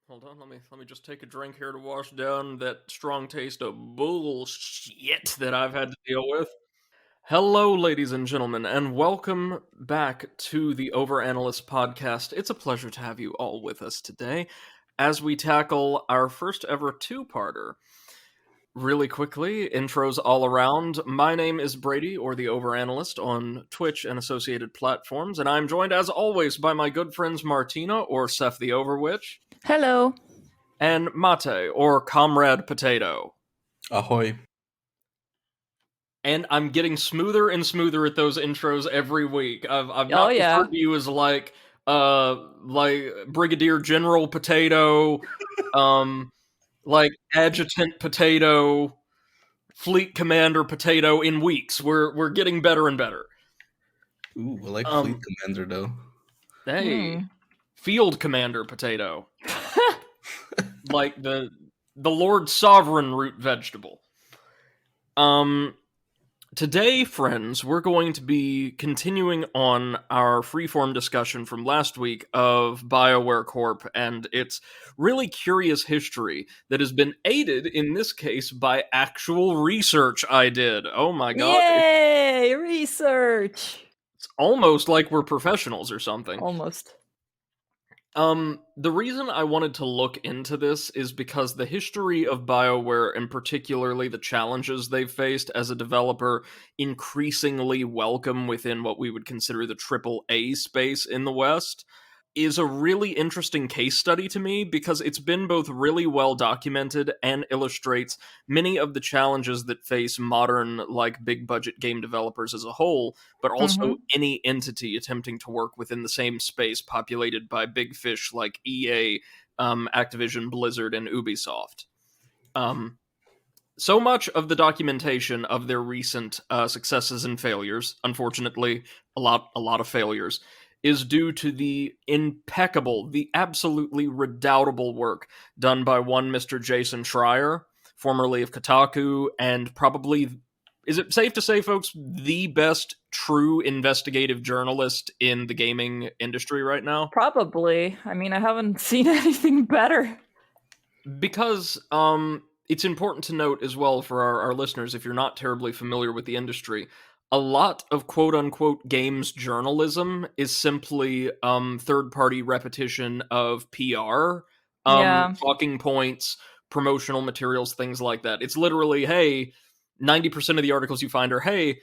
Hold on, let me just take a drink here to wash down that strong taste of bullshit that I've had to deal with. Hello, ladies and gentlemen, and welcome back to the Overanalyst podcast. It's a pleasure to have you all with us today as we tackle our first ever two-parter. Really quickly, intros all around. My name is Brady, or the Overanalyst, on Twitch and associated platforms, and I'm joined, as always, by my good friends Martina, or Seth the Overwitch. Hello. And Mate, or Comrade Potato. Ahoy. And I'm getting smoother and smoother at those intros every week. I've not referred to you as like Brigadier General Potato, like Adjutant Potato, Fleet Commander Potato in weeks. We're getting better and better. Ooh, I like Fleet Commander though. Hey, Field Commander Potato. Like the Lord Sovereign root vegetable. Today, friends, we're going to be continuing on our freeform discussion from last week of BioWare Corp and its really curious history that has been aided, in this case, by actual research I did. Oh my god. Yay! Research! It's almost like we're professionals or something. Almost. The reason I wanted to look into this is because the history of BioWare, and particularly the challenges they've faced as a developer, increasingly welcome within what we would consider the AAA space in the West, is a really interesting case study to me because it's been both really well documented and illustrates many of the challenges that face modern, like, big budget game developers as a whole, but also any entity attempting to work within the same space populated by big fish like EA, Activision, Blizzard, and Ubisoft. So much of the documentation of their recent successes and failures, unfortunately, a lot of failures, is due to the impeccable, the absolutely redoubtable work done by one Mr. Jason Schreier, formerly of Kotaku, and probably, is it safe to say, folks, the best true investigative journalist in the gaming industry right now? Probably. I mean, I haven't seen anything better. Because, it's important to note as well for our listeners, if you're not terribly familiar with the industry, a lot of quote-unquote games journalism is simply third-party repetition of PR, talking points, promotional materials, things like that. It's literally, hey, 90% of the articles you find are, hey,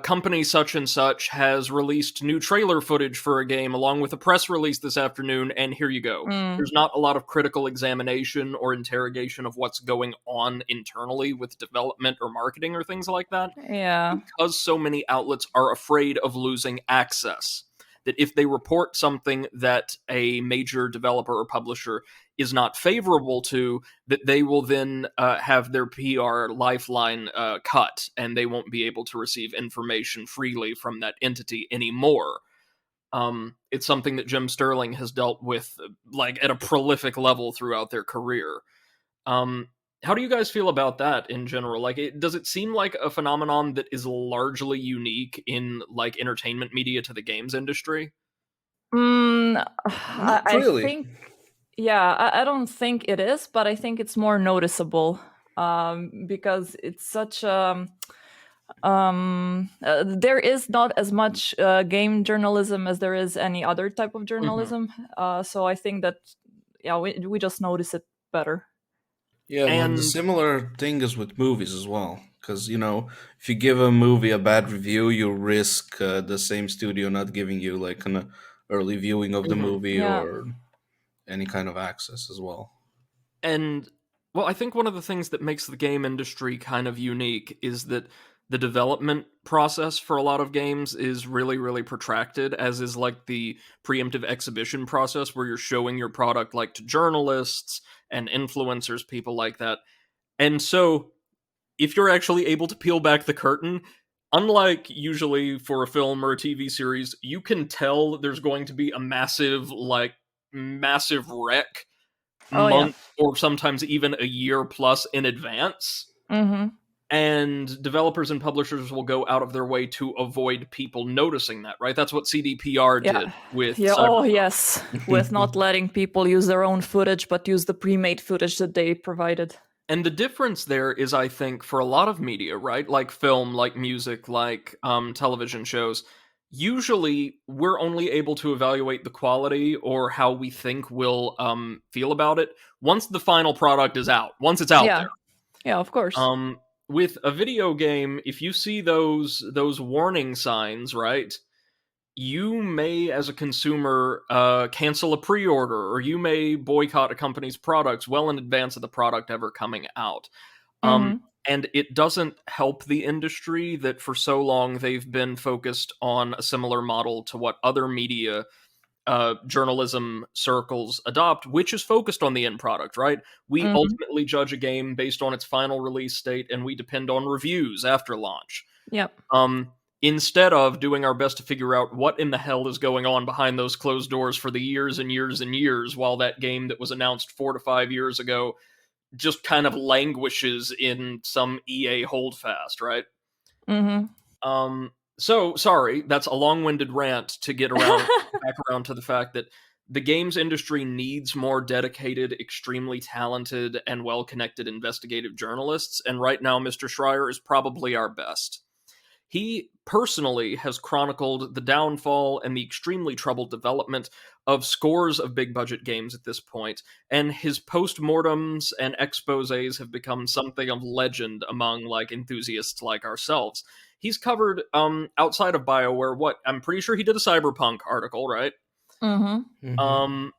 company such and such has released new trailer footage for a game along with a press release this afternoon, and here you go. There's not a lot of critical examination or interrogation of what's going on internally with development or marketing or things like that. Yeah. Because so many outlets are afraid of losing access, that if they report something that a major developer or publisher is not favorable to, that they will then have their PR lifeline cut, and they won't be able to receive information freely from that entity anymore. It's something that Jim Sterling has dealt with, like, at a prolific level throughout their career. How do you guys feel about that in general? Like, does it seem like a phenomenon that is largely unique in, like, entertainment media to the games industry? Not really. I think, I don't think it is, but I think it's more noticeable because it's such a... there is not as much game journalism as there is any other type of journalism. So I think that, we just notice it better. Yeah, and the similar thing is with movies as well. Because, if you give a movie a bad review, you risk the same studio not giving you like an early viewing of the movie or any kind of access as well. And, well, I think one of the things that makes the game industry kind of unique is that the development process for a lot of games is really, really protracted, as is like the preemptive exhibition process where you're showing your product like to journalists and influencers, people like that. And so if you're actually able to peel back the curtain, unlike usually for a film or a TV series, you can tell there's going to be a massive wreck month or sometimes even a year plus in advance. and developers and publishers will go out of their way to avoid people noticing that, right? That's what CDPR did Yeah. with Yeah. Cyber. Oh, yes. With not letting people use their own footage, but use the pre-made footage that they provided. And the difference there is, I think, for a lot of media, right? Like film, like music, like television shows, usually we're only able to evaluate the quality or how we think we'll feel about it once the final product is out, once it's out Yeah. there. Yeah, of course. With a video game, if you see those warning signs, right, you may, as a consumer, cancel a pre-order, or you may boycott a company's products well in advance of the product ever coming out. Um, Mm-hmm. and it doesn't help the industry that for so long they've been focused on a similar model to what other media journalism circles adopt, which is focused on the end product, right? We Mm-hmm. ultimately judge a game based on its final release date, and we depend on reviews after launch. Yep. Um, Instead of doing our best to figure out what in the hell is going on behind those closed doors for the years and years and years, while that game that was announced 4 to 5 years ago just kind of languishes in some EA holdfast, right? Mm-hmm. So sorry, that's a long-winded rant to get around back around to the fact that the games industry needs more dedicated, extremely talented, and well-connected investigative journalists, and right now Mr. Schreier is probably our best. He personally has chronicled the downfall and the extremely troubled development of scores of big budget games at this point, and his postmortems and exposés have become something of legend among like enthusiasts like ourselves. He's covered outside of BioWare what I'm pretty sure he did a Cyberpunk article, right? Mm-hmm. Mhm. Um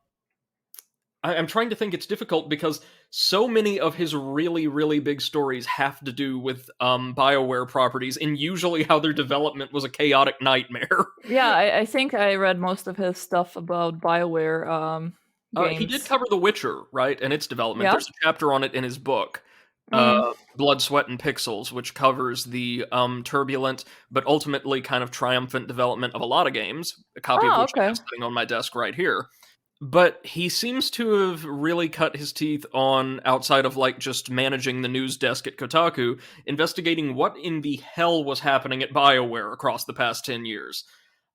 I'm trying to think. It's difficult because so many of his really, really big stories have to do with BioWare properties, and usually how their development was a chaotic nightmare. Yeah, I think I read most of his stuff about BioWare He did games. cover The Witcher, right, and its development. Yeah. There's a chapter on it in his book, Mm. Blood, Sweat, and Pixels, which covers the turbulent but ultimately kind of triumphant development of a lot of games, a copy of Oh, which I have okay. sitting on my desk right here. But he seems to have really cut his teeth on, outside of like just managing the news desk at Kotaku, investigating what in the hell was happening at BioWare across the past 10 years.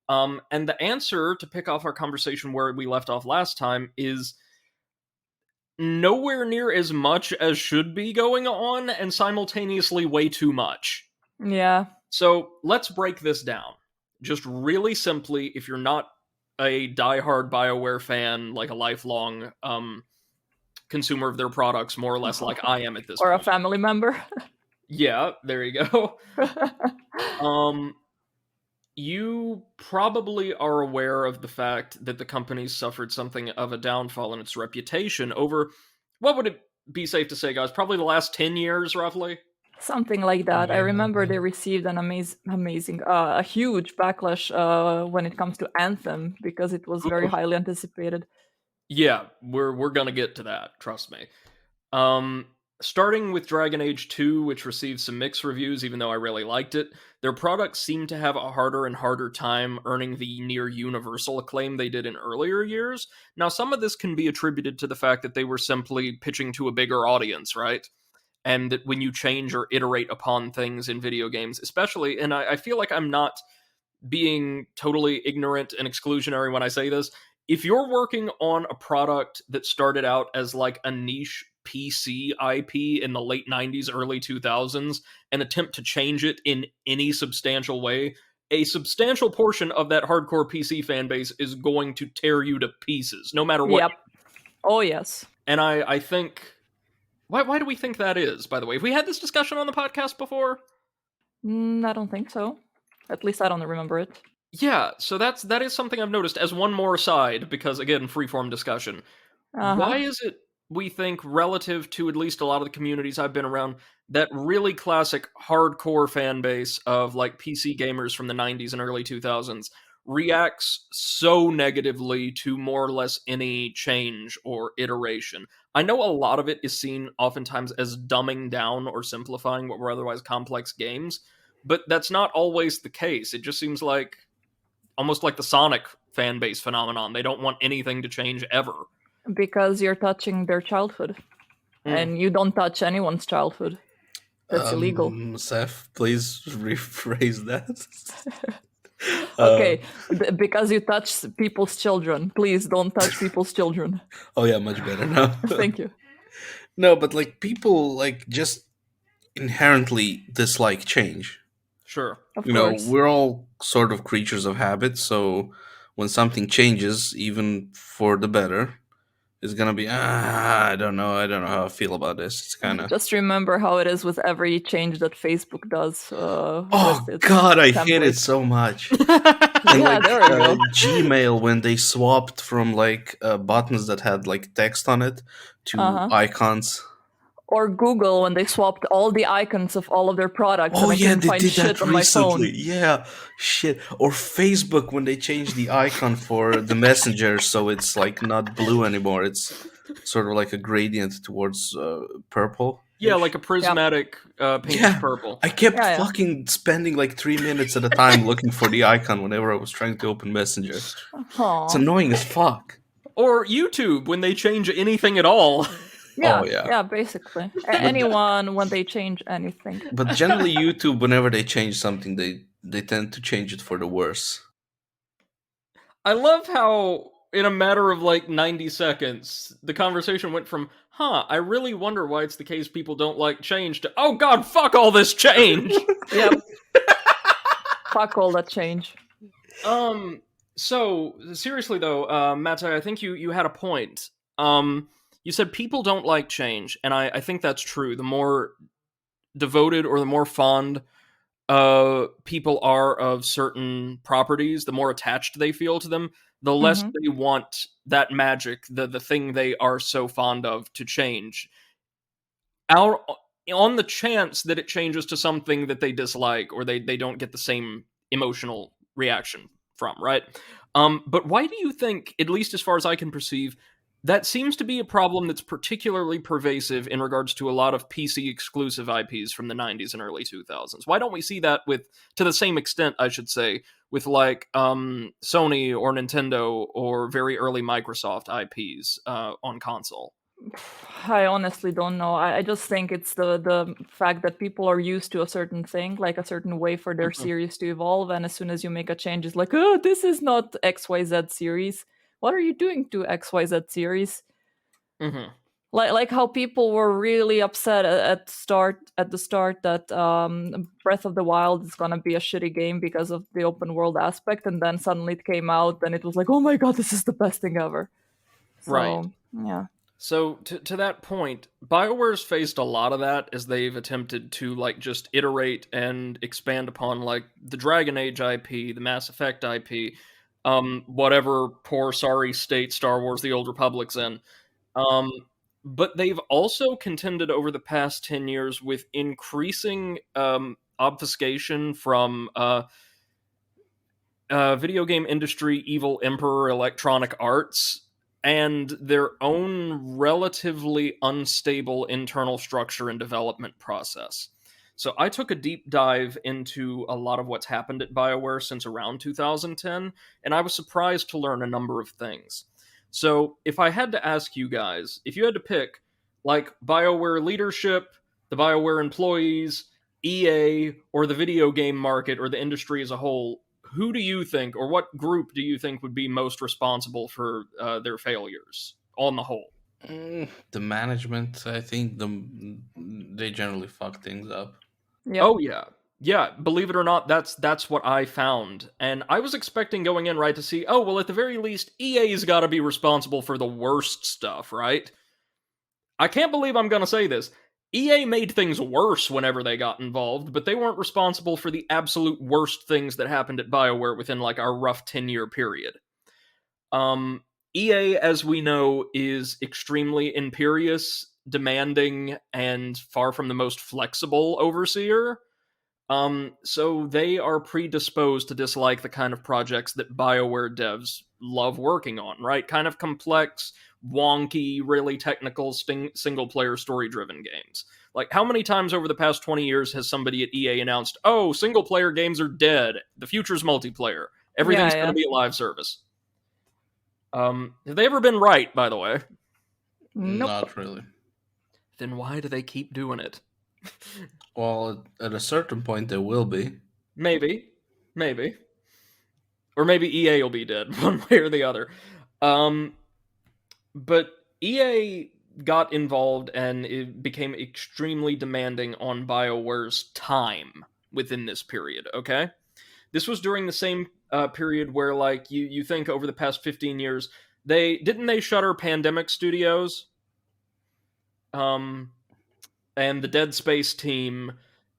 And the answer, to pick off our conversation where we left off last time, is nowhere near as much as should be going on, and simultaneously way too much. Yeah. So let's break this down. Just really simply, if you're not a diehard BioWare fan, like a lifelong consumer of their products, more or less like I am at this Or a point. family member. Yeah, there you go. Um, you probably are aware of the fact that the company suffered something of a downfall in its reputation over, what would it be safe to say, guys? Probably the last 10 years, roughly? Something like that. I Yeah. remember they received an amazing, a huge backlash when it comes to Anthem because it was very Ooh. highly anticipated. Yeah, we're gonna get to that, trust me. Um, Starting with Dragon Age 2, which received some mixed reviews, even though I really liked it, their products seem to have a harder and harder time earning the near universal acclaim they did in earlier years. Now, some of this can be attributed to the fact that they were simply pitching to a bigger audience, right? And that when you change or iterate upon things in video games, especially, and I feel like I'm not being totally ignorant and exclusionary when I say this. If you're working on a product that started out as like a niche PC IP in the late 90s, early 2000s, and attempt to change it in any substantial way, a substantial portion of that hardcore PC fan base is going to tear you to pieces, no matter what. Yep. Oh, yes. And I think. Why do we think that is, by the way? Have we had this discussion on the podcast before? I don't think so. At least I don't remember it. Yeah, so that is something I've noticed as one more aside, because again, freeform discussion. Uh-huh. Why is it we think, relative to at least a lot of the communities I've been around, that really classic hardcore fan base of like PC gamers from the 90s and early 2000s reacts so negatively to more or less any change or iteration? I know a lot of it is seen oftentimes as dumbing down or simplifying what were otherwise complex games, but that's not always the case. It just seems like almost like the Sonic fan base phenomenon. They don't want anything to change ever. Because you're touching their childhood. And you don't touch anyone's childhood. That's illegal. Seth, please rephrase that. Okay, because you touch people's children. Please don't touch people's children. Oh yeah, much better now. Thank you. No, but like people like just inherently dislike change. Sure. Of You know, course. we're all sort of creatures of habit, so when something changes, even for the better, it's gonna be I don't know how I feel about this. It's kind of Just remember how it is with every change that Facebook does with oh its god, I hate it templates. so much. And Yeah, like there we go. Gmail when they swapped from like buttons that had like text on it to Uh-huh. icons. Or Google when they swapped all the icons of all of their products Oh and I yeah, couldn't they find did that shit on my phone. recently. Yeah, shit. Or Facebook when they changed the icon for the messenger, so it's like not blue anymore. It's sort of like a gradient towards purple. Yeah, like a Yeah. prismatic pinkish Yeah, purple. I kept Yeah. fucking spending like 3 minutes at a time looking for the icon whenever I was trying to open Messenger. It's Aw. annoying as fuck. Or YouTube when they change anything at all. Yeah, Oh yeah. yeah, basically. But Anyone when they change anything. but generally YouTube, whenever they change something, they tend to change it for the worse. I love how, in a matter of like 90 seconds, the conversation went from, I really wonder why it's the case people don't like change, to, oh god, fuck all this change! Yep. Fuck all that change. So, seriously though, Matt, I think you had a point. You said people don't like change, and I think that's true. The more devoted or the more fond people are of certain properties, the more attached they feel to them, the less Mhm. they want that magic, the thing they are so fond of, to change. Out on the chance that it changes to something that they dislike or they don't get the same emotional reaction from, right? But why do you think, at least as far as I can perceive, that seems to be a problem that's particularly pervasive in regards to a lot of PC exclusive IPs from the 90s and early 2000s? Why don't we see that with, to the same extent, I should say, with like Sony or Nintendo or very early Microsoft IPs on console? I honestly don't know. I just think it's the fact that people are used to a certain thing, like a certain way for their Mhm. series to evolve, and as soon as you make a change, it's like, oh, this is not XYZ series. What are you doing to XYZ series? Mhm. Like how people were really upset at the start that Breath of the Wild is gonna be a shitty game because of the open world aspect, and then suddenly it came out and it was like, oh my god, this is the best thing ever. Right. So yeah. So to that point, BioWare's faced a lot of that as they've attempted to like just iterate and expand upon like the Dragon Age IP, the Mass Effect IP, whatever poor sorry state Star Wars: The Old Republic's in. Um, but they've also contended over the past 10 years with increasing obfuscation from video game industry, evil emperor, Electronic Arts, and their own relatively unstable internal structure and development process. So I took a deep dive into a lot of what's happened at BioWare since around 2010, and I was surprised to learn a number of things. So if I had to ask you guys, if you had to pick like BioWare leadership, the BioWare employees, EA, or the video game market or the industry as a whole, who do you think, or what group do you think would be most responsible for their failures on the whole? The management, I think, they generally fuck things up. Yep. Oh yeah, yeah. Believe it or not, that's what I found, and I was expecting going in right to see. Oh well, at the very least, EA's got to be responsible for the worst stuff, right? I can't believe I'm gonna say this. EA made things worse whenever they got involved, but they weren't responsible for the absolute worst things that happened at BioWare within like our rough 10-year period. Um, EA, as we know, is extremely imperious, demanding, and far from the most flexible overseer. So they are predisposed to dislike the kind of projects that BioWare devs love working on, right? Kind of complex, wonky, really technical single player story driven games. Like, how many times over the past 20 years has somebody at EA announced, oh, single player games are dead, the future's multiplayer, Yeah, everything's going yeah. to be a live service? Have they ever been right, by the way? Nope. Not really. Then why do they keep doing it? Well, at a certain point, there will be. Maybe, maybe, or maybe EA will be dead one way or the other. Um, but EA got involved and it became extremely demanding on BioWare's time within this period. Okay, this was during the same period where, like, you think over the past 15 years, they shutter Pandemic Studios, um, and the Dead Space team,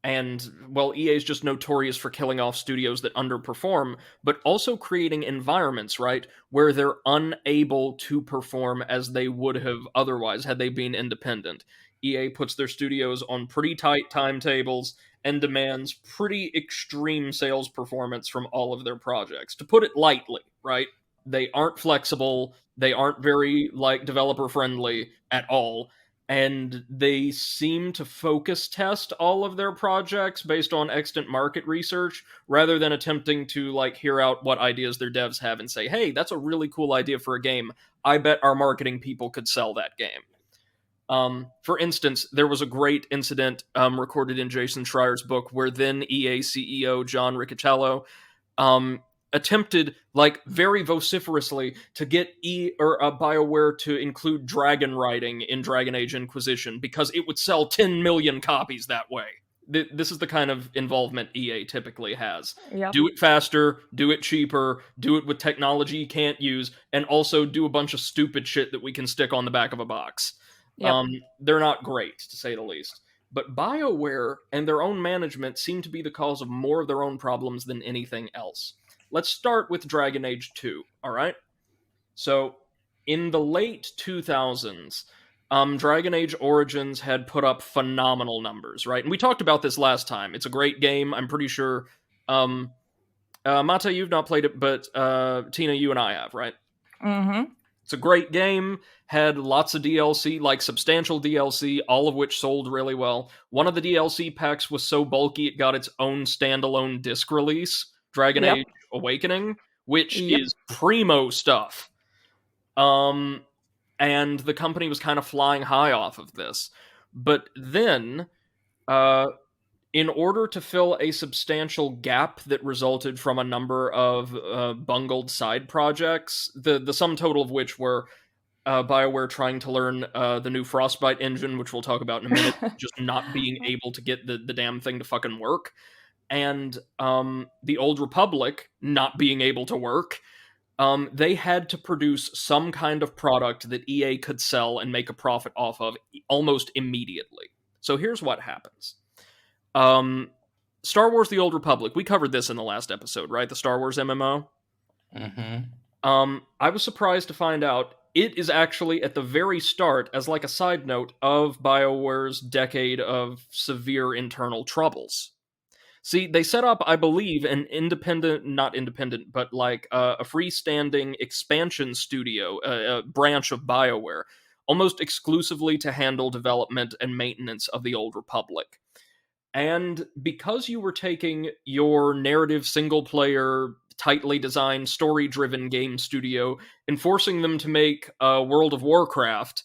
and, well, EA is just notorious for killing off studios that underperform, but also creating environments, right, where they're unable to perform as they would have otherwise had they been independent. EA puts their studios on pretty tight timetables and demands pretty extreme sales performance from all of their projects. To put it lightly, right? They aren't flexible, they aren't very, like, developer friendly at all, and they seem to focus test all of their projects based on extant market research rather than attempting to, like, hear out what ideas their devs have and say, hey, that's a really cool idea for a game. I bet our marketing people could sell that game. For instance, there was a great incident recorded in Jason Schreier's book where then EA CEO John Riccitiello um, attempted, like, very vociferously to get BioWare to include dragon writing in Dragon Age Inquisition because it would sell 10 million copies that way. This is the kind of involvement EA typically has. Yep. Do it faster, do it cheaper, do it with technology you can't use, and also do a bunch of stupid shit that we can stick on the back of a box. Yep. They're not great, to say the least. But BioWare and their own management seem to be the cause of more of their own problems than anything else. Let's start with Dragon Age 2, alright? So, in the late 2000s, Dragon Age Origins had put up phenomenal numbers, right? And we talked about this last time. It's a great game. I'm pretty sure. Mata, you've not played it, but Tina, you and I have, right? Mm-hmm. It's a great game, had lots of DLC, like substantial DLC, all of which sold really well. One of the DLC packs was so bulky it got its own standalone disc release, Dragon Yep. Age Awakening, which Yep. is primo stuff. And the company was kind of flying high off of this. But then, in order to fill a substantial gap that resulted from a number of bungled side projects, the sum total of which were BioWare trying to learn the new Frostbite engine, which we'll talk about in a minute, just not being able to get the damn thing to fucking work, and the Old Republic not being able to work, they had to produce some kind of product that EA could sell and make a profit off of almost immediately. So here's what happens. Star Wars The Old Republic, we covered this in the last episode, right? The Star Wars MMO? Mm-hmm. I was surprised to find out it is actually at the very start, as like a side note, of BioWare's decade of severe internal troubles. See, they set up, I believe, an not independent, but like a freestanding expansion studio, a branch of BioWare, almost exclusively to handle development and maintenance of the Old Republic. And because you were taking your narrative single player, tightly designed, story driven game studio and forcing them to make World of Warcraft,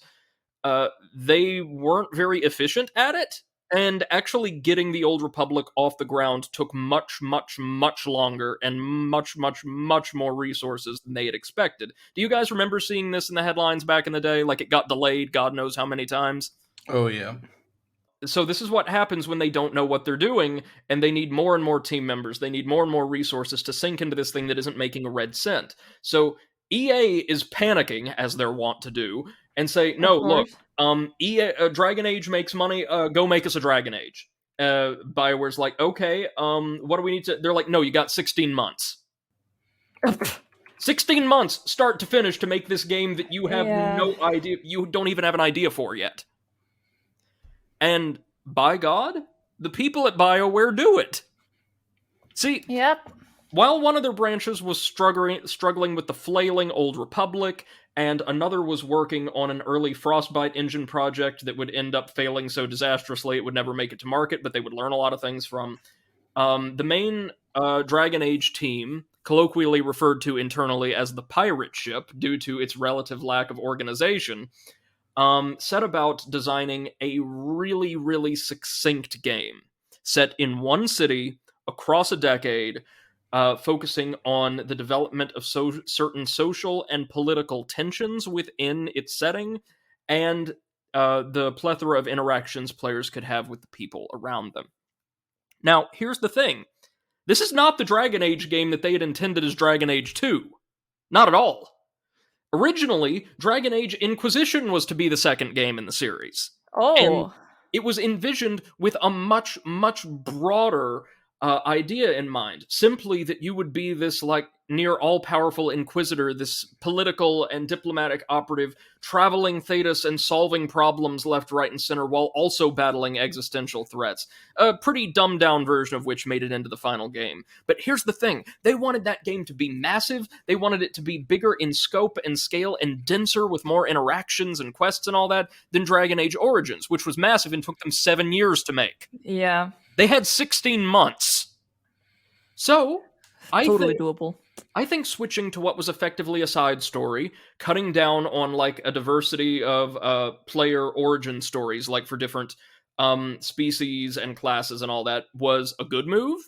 they weren't very efficient at it. And actually getting the Old Republic off the ground took much, much, much longer and much, much, much more resources than they had expected. Do you guys remember seeing this in the headlines back in the day? Like, it got delayed God knows how many times? Oh, yeah. So this is what happens when they don't know what they're doing, and they need more and more team members. They need more and more resources to sink into this thing that isn't making a red cent. So EA is panicking, as they're wont to do, and say, no, look, EA, Dragon Age makes money, go make us a Dragon Age. BioWare's like, okay, what do we need to... They're like, no, you got 16 months. 16 months, start to finish, to make this game that you have no idea, you don't even have an idea for yet. And, by God, the people at BioWare do it. See, Yep. While one of their branches was struggling with the flailing Old Republic, and another was working on an early Frostbite engine project that would end up failing so disastrously it would never make it to market, but they would learn a lot of things from, the main Dragon Age team, colloquially referred to internally as the pirate ship due to its relative lack of organization, set about designing a really, really succinct game set in one city across a decade, focusing on the development of certain social and political tensions within its setting and the plethora of interactions players could have with the people around them. Now, here's the thing. This is not the Dragon Age game that they had intended as Dragon Age 2. Not at all. Originally, Dragon Age Inquisition was to be the second game in the series. And Oh. it was envisioned with a much, much broader idea in mind. Simply that you would be this, like, near all-powerful inquisitor, this political and diplomatic operative, traveling Thetis and solving problems left, right, and center, while also battling existential threats. A pretty dumbed-down version of which made it into the final game. But here's the thing. They wanted that game to be massive, they wanted it to be bigger in scope and scale and denser with more interactions and quests and all that than Dragon Age Origins, which was massive and took them 7 years to make. Yeah. They had 16 months. So, Totally doable. I think switching to what was effectively a side story, cutting down on like a diversity of player origin stories, like for different species and classes and all that, was a good move.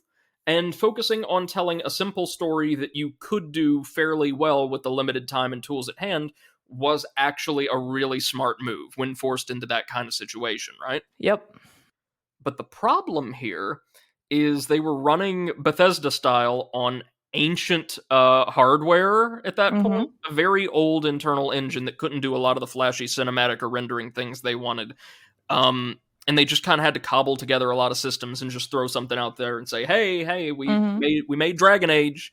And focusing on telling a simple story that you could do fairly well with the limited time and tools at hand was actually a really smart move when forced into that kind of situation, right? Yep. But the problem here is they were running Bethesda style on ancient hardware at that point, a very old internal engine that couldn't do a lot of the flashy cinematic or rendering things they wanted. And they just kind of had to cobble together a lot of systems and just throw something out there and say, hey, we made Dragon Age.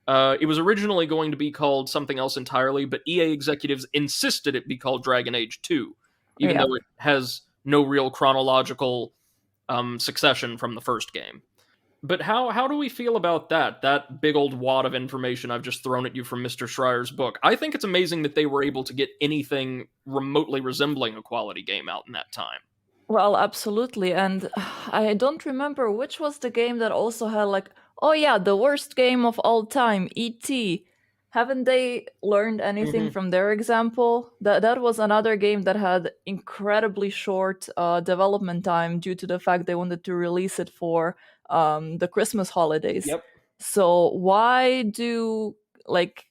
It was originally going to be called something else entirely, but EA executives insisted it be called Dragon Age 2, even though it has no real chronological succession from the first game. But how do we feel about that big old wad of information I've just thrown at you from Mr. Schreier's book? I think it's amazing that they were able to get anything remotely resembling a quality game out in that time. Well, absolutely. And I don't remember which was the game that also had like, oh yeah, the worst game of all time, E.T. Haven't they learned anything from their example? That was another game that had incredibly short development time due to the fact they wanted to release it for the Christmas holidays. Yep. So why do, like,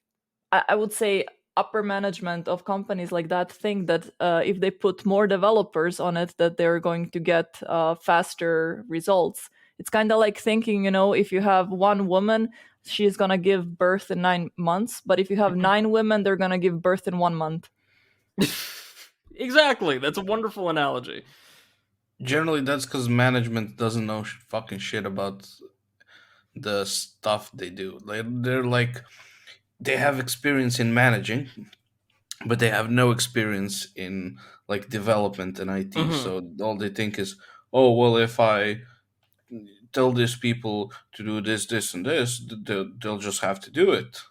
I would say upper management of companies like that think that if they put more developers on it, that they're going to get faster results? It's kind of like thinking, if you have one woman, she's going to give birth in 9 months. But if you have 9 women, they're going to give birth in 1 month. Exactly. That's a wonderful analogy. Generally, that's because management doesn't know fucking shit about the stuff they do. They're like, they have experience in managing, but they have no experience in like development and IT. So all they think is, oh well, if I tell these people to do this, this, and this, they'll just have to do it.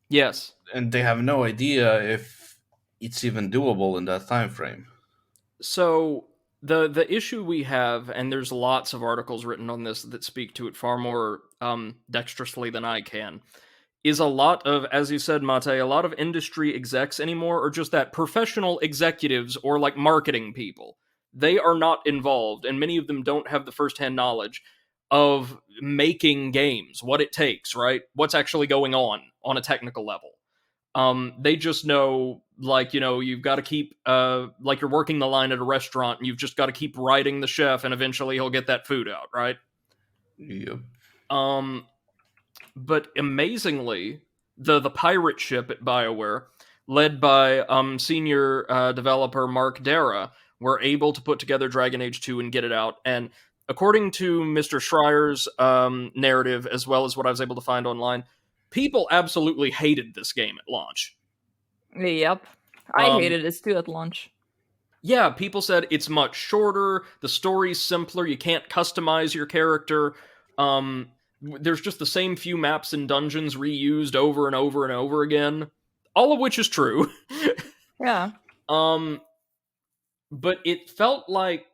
Yes. And they have no idea if it's even doable in that time frame. So the issue we have, and there's lots of articles written on this that speak to it far more dexterously than I can, is a lot of, as you said, Mate, a lot of industry execs anymore are just that professional executives or like marketing people. They are not involved, and many of them don't have the firsthand knowledge of making games, what it takes, right? What's actually going on a technical level. They just know, like, you've got to keep, like you're working the line at a restaurant, and you've just got to keep riding the chef, and eventually he'll get that food out, right? Yep. But amazingly, the pirate ship at BioWare, led by senior developer Mark Dara, were able to put together Dragon Age 2 and get it out. And according to Mr. Schreier's narrative, as well as what I was able to find online, people absolutely hated this game at launch. Yep. I hated it too at launch. Yeah, people said it's much shorter, the story's simpler, you can't customize your character. There's just the same few maps and dungeons reused over and over and over again. All of which is true. Yeah. But it felt like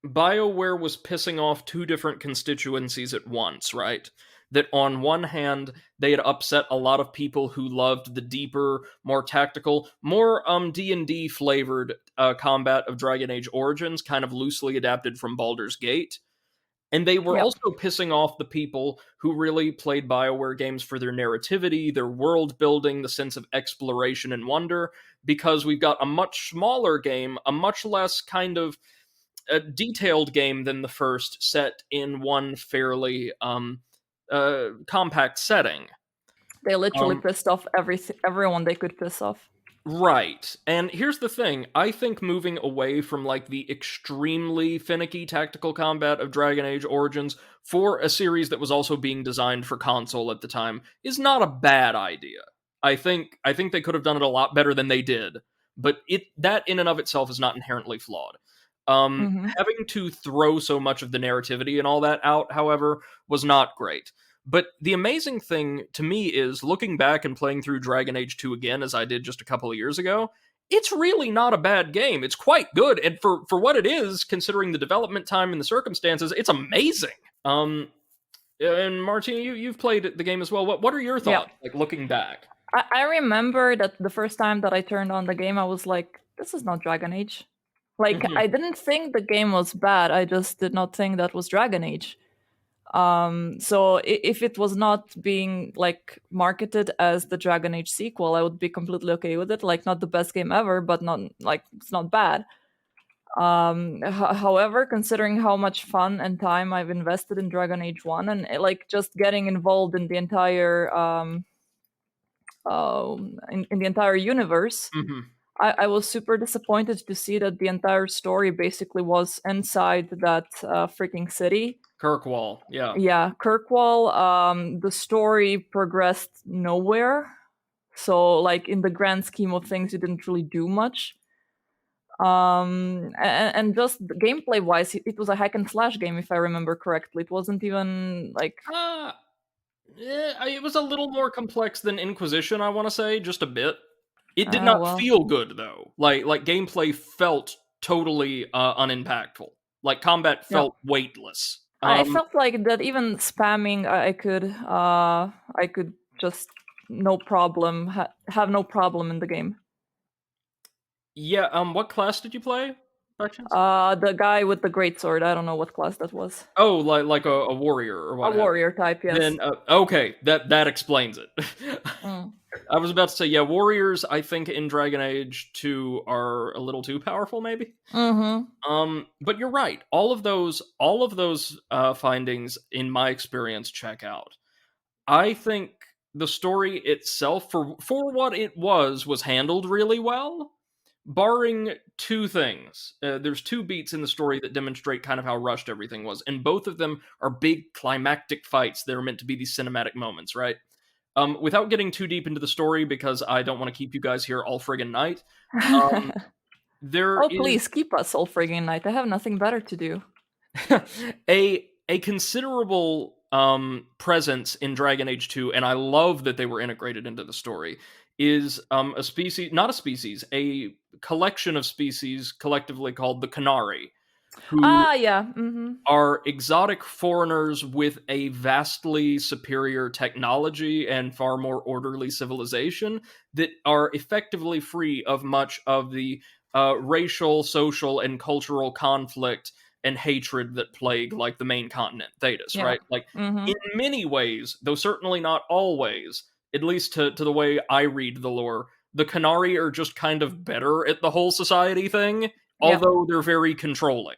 BioWare was pissing off two different constituencies at once, right? that on one hand they had upset a lot of people who loved the deeper, more tactical, more D&D flavored combat of Dragon Age Origins, kind of loosely adapted from Baldur's Gate. And they were Yep. also pissing off the people who really played BioWare games for their narrativity, their world building, the sense of exploration and wonder, because we've got a much smaller game, a much less kind of a detailed game than the first, set in one fairly compact setting. They literally Um, pissed off everyone they could piss off. Right. And here's the thing. I think moving away from like the extremely finicky tactical combat of Dragon Age Origins for a series that was also being designed for console at the time is not a bad idea. I think they could have done it a lot better than they did, but that in and of itself is not inherently flawed. Hmm. Having to throw so much of the narrativity and all that out, however, was not great. But the amazing thing to me is looking back and playing through Dragon Age 2 again, as I did just a couple of years ago, it's really not a bad game. It's quite good. And for what it is, considering the development time and the circumstances, it's amazing. And Martina, you've played the game as well. What are your Yeah. thoughts, like looking back? I remember that the first time that I turned on the game, I was like, this is not Dragon Age. Like, Mhm. I didn't think the game was bad. I just did not think that was Dragon Age. So if it was not being like marketed as the Dragon Age sequel, I would be completely okay with it. Like, not the best game ever, but not like it's not bad. However, considering how much fun and time I've invested in Dragon Age 1 and like just getting involved in the entire in the entire universe, Mhm. I was super disappointed to see that the entire story basically was inside that freaking city. Kirkwall, yeah. Yeah, Kirkwall. The story progressed nowhere. So, like in the grand scheme of things, you didn't really do much. And just gameplay wise, it was a hack and slash game, if I remember correctly. It wasn't even like Uh, it was a little more complex than Inquisition, I want to say, just a bit. It did not well, feel good though. Like gameplay felt totally unimpactful. Like combat yeah. felt weightless. I felt like that even spamming, I could just no problem have no problem in the game. Yeah. What class did you play, by chance? The guy with the great sword. I don't know what class that was. Oh, like a warrior or A what have warrior type, you. yes. Then okay, that explains it. Mm. I was about to say, yeah, warriors. I think in Dragon Age 2 are a little too powerful, maybe. But you're right. All of those findings, in my experience, check out. I think the story itself, for what it was handled really well. Barring two things, there's two beats in the story that demonstrate kind of how rushed everything was, and both of them are big climactic fights that are meant to be these cinematic moments, right? Without getting too deep into the story, because I don't want to keep you guys here all friggin' night, um, there Oh, is please keep us all friggin' night. I have nothing better to do. a considerable presence in Dragon Age 2, and I love that they were integrated into the story, is a species, not a species, a collection of species collectively called the Canari, who Yeah. Mm-hmm. are exotic foreigners with a vastly superior technology and far more orderly civilization that are effectively free of much of the racial, social, and cultural conflict and hatred that plague like the main continent, Thetis, Yeah. right? Like Mm-hmm. in many ways, though certainly not always, at least to the way I read the lore, the Canari are just kind of better at the whole society thing, Yeah. although they're very controlling.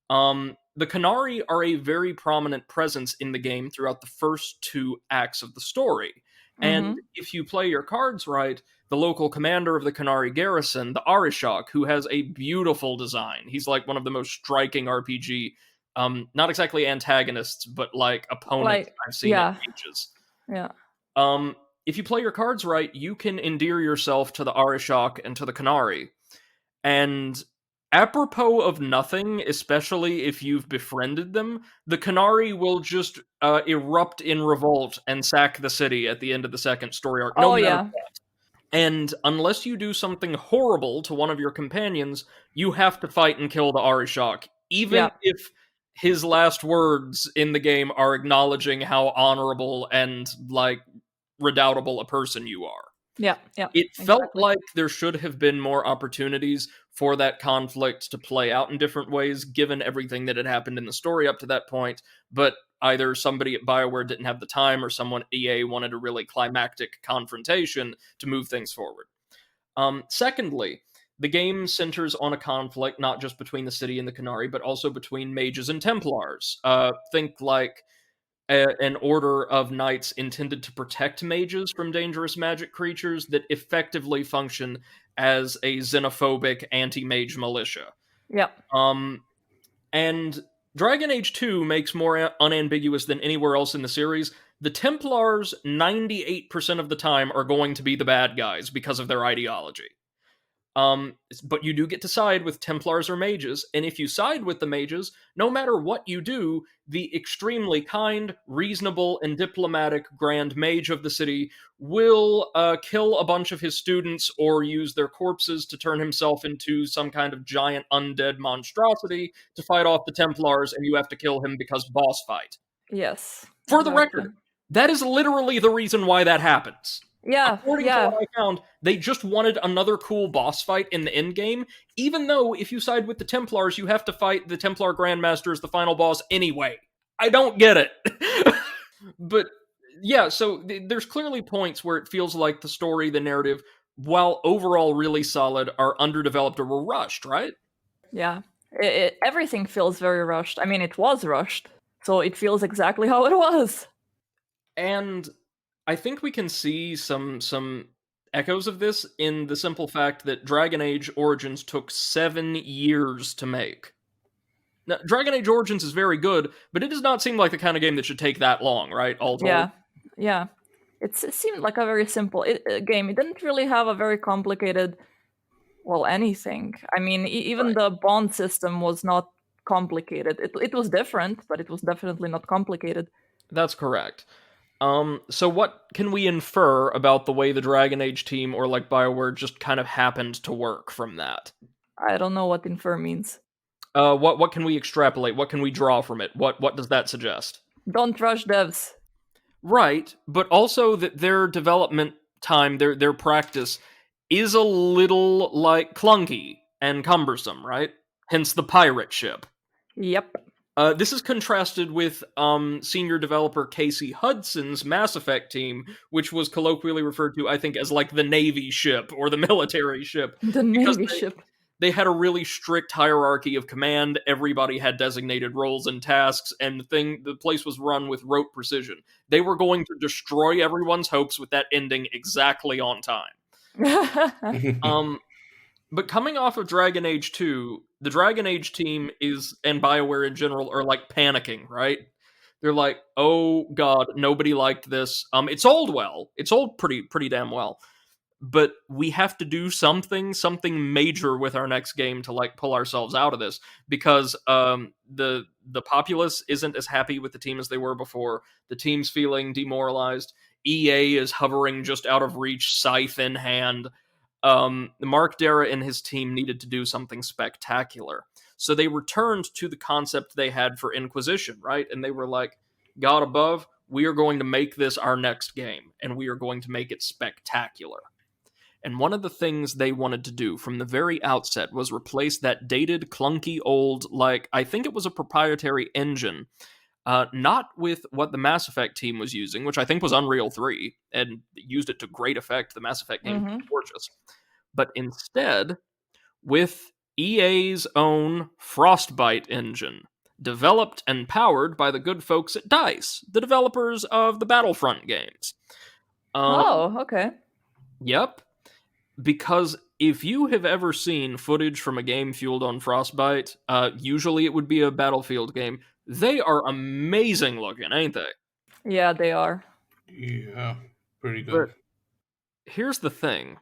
The Canari are a very prominent presence in the game throughout the first two acts of the story. And Mm-hmm. if you play your cards right, the local commander of the Canari garrison, the Arishok, who has a beautiful design, he's like one of the most striking RPG, not exactly antagonists, but like opponents Like, I've seen in yeah. ages. Yeah. If you play your cards right, you can endear yourself to the Arishok and to the Canari. And apropos of nothing, especially if you've befriended them, the Canari will just erupt in revolt and sack the city at the end of the second story arc, no Oh, matter yeah. what. And unless you do something horrible to one of your companions, you have to fight and kill the Arishok, even Yeah. if his last words in the game are acknowledging how honorable and like redoubtable a person you are. Yeah, yeah, It felt exactly. like there should have been more opportunities for that conflict to play out in different ways, given everything that had happened in the story up to that point. But either somebody at BioWare didn't have the time, or someone at EA wanted a really climactic confrontation to move things forward. Secondly, the game centers on a conflict not just between the city and the Canary, but also between mages and Templars. Think like an order of knights intended to protect mages from dangerous magic creatures that effectively function as a xenophobic anti-mage militia. Yeah, Um, and Dragon Age 2 makes more unambiguous than anywhere else in the series. The Templars, 98% of the time, are going to be the bad guys because of their ideology. But you do get to side with Templars or mages, and if you side with the mages, no matter what you do, the extremely kind, reasonable, and diplomatic Grand Mage of the city will kill a bunch of his students or use their corpses to turn himself into some kind of giant undead monstrosity to fight off the Templars, and you have to kill him because boss fight. yes, For the exactly. record, that is literally the reason why that happens. Yeah, According to yeah, what I found, they just wanted another cool boss fight in the end game, even though if you side with the Templars, you have to fight the Templar Grandmaster as the final boss anyway. I don't get it. But yeah, so there's clearly points where it feels like the story, the narrative, while overall really solid, are underdeveloped or were rushed, right? yeah. Everything feels very rushed. I mean, it was rushed, so it feels exactly how it was. And I think we can see some echoes of this in the simple fact that Dragon Age Origins took 7 years to make. Now, Dragon Age Origins is very good, but it does not seem like the kind of game that should take that long, right? All told. Yeah, yeah. It seemed like a very simple game. It didn't really have a very complicated, well, anything. I mean, even Right. the bond system was not complicated. It was different, but it was definitely not complicated. That's correct. So what can we infer about the way the Dragon Age team or like BioWare just kind of happened to work from that? I don't know what infer means. What can we extrapolate? What can we draw from it? What does that suggest? Don't rush devs. Right, but also that their development time, their practice is a little like clunky and cumbersome, right? Hence the pirate ship. Yep. This is contrasted with senior developer Casey Hudson's Mass Effect team, which was colloquially referred to, I think, as like the Navy ship or the military ship, The because Navy ship. they had a really strict hierarchy of command. Everybody had designated roles and tasks, and the place was run with rote precision. They were going to destroy everyone's hopes with that ending exactly on time. But coming off of Dragon Age 2, the Dragon Age team and BioWare in general are like panicking, right? They're like, "Oh god, nobody liked this. It sold well. It sold pretty damn well. But we have to do something major with our next game to like pull ourselves out of this because the populace isn't as happy with the team as they were before. The team's feeling demoralized. EA is hovering just out of reach, scythe in hand. Mark Dara and his team needed to do something spectacular. So they returned to the concept they had for Inquisition, right? And they were like, God above, we are going to make this our next game, and we are going to make it spectacular. And one of the things they wanted to do from the very outset was replace that dated, clunky, old, like, I think it was a proprietary engine, not with what the Mass Effect team was using, which I think was Unreal 3, and used it to great effect. The Mass Effect game was gorgeous. But instead, with EA's own Frostbite engine, developed and powered by the good folks at DICE, the developers of the Battlefront games. Oh, okay. Yep. Because if you have ever seen footage from a game fueled on Frostbite, usually it would be a Battlefield game. They are amazing looking, ain't they? Yeah, they are. Yeah, pretty good. But here's the thing.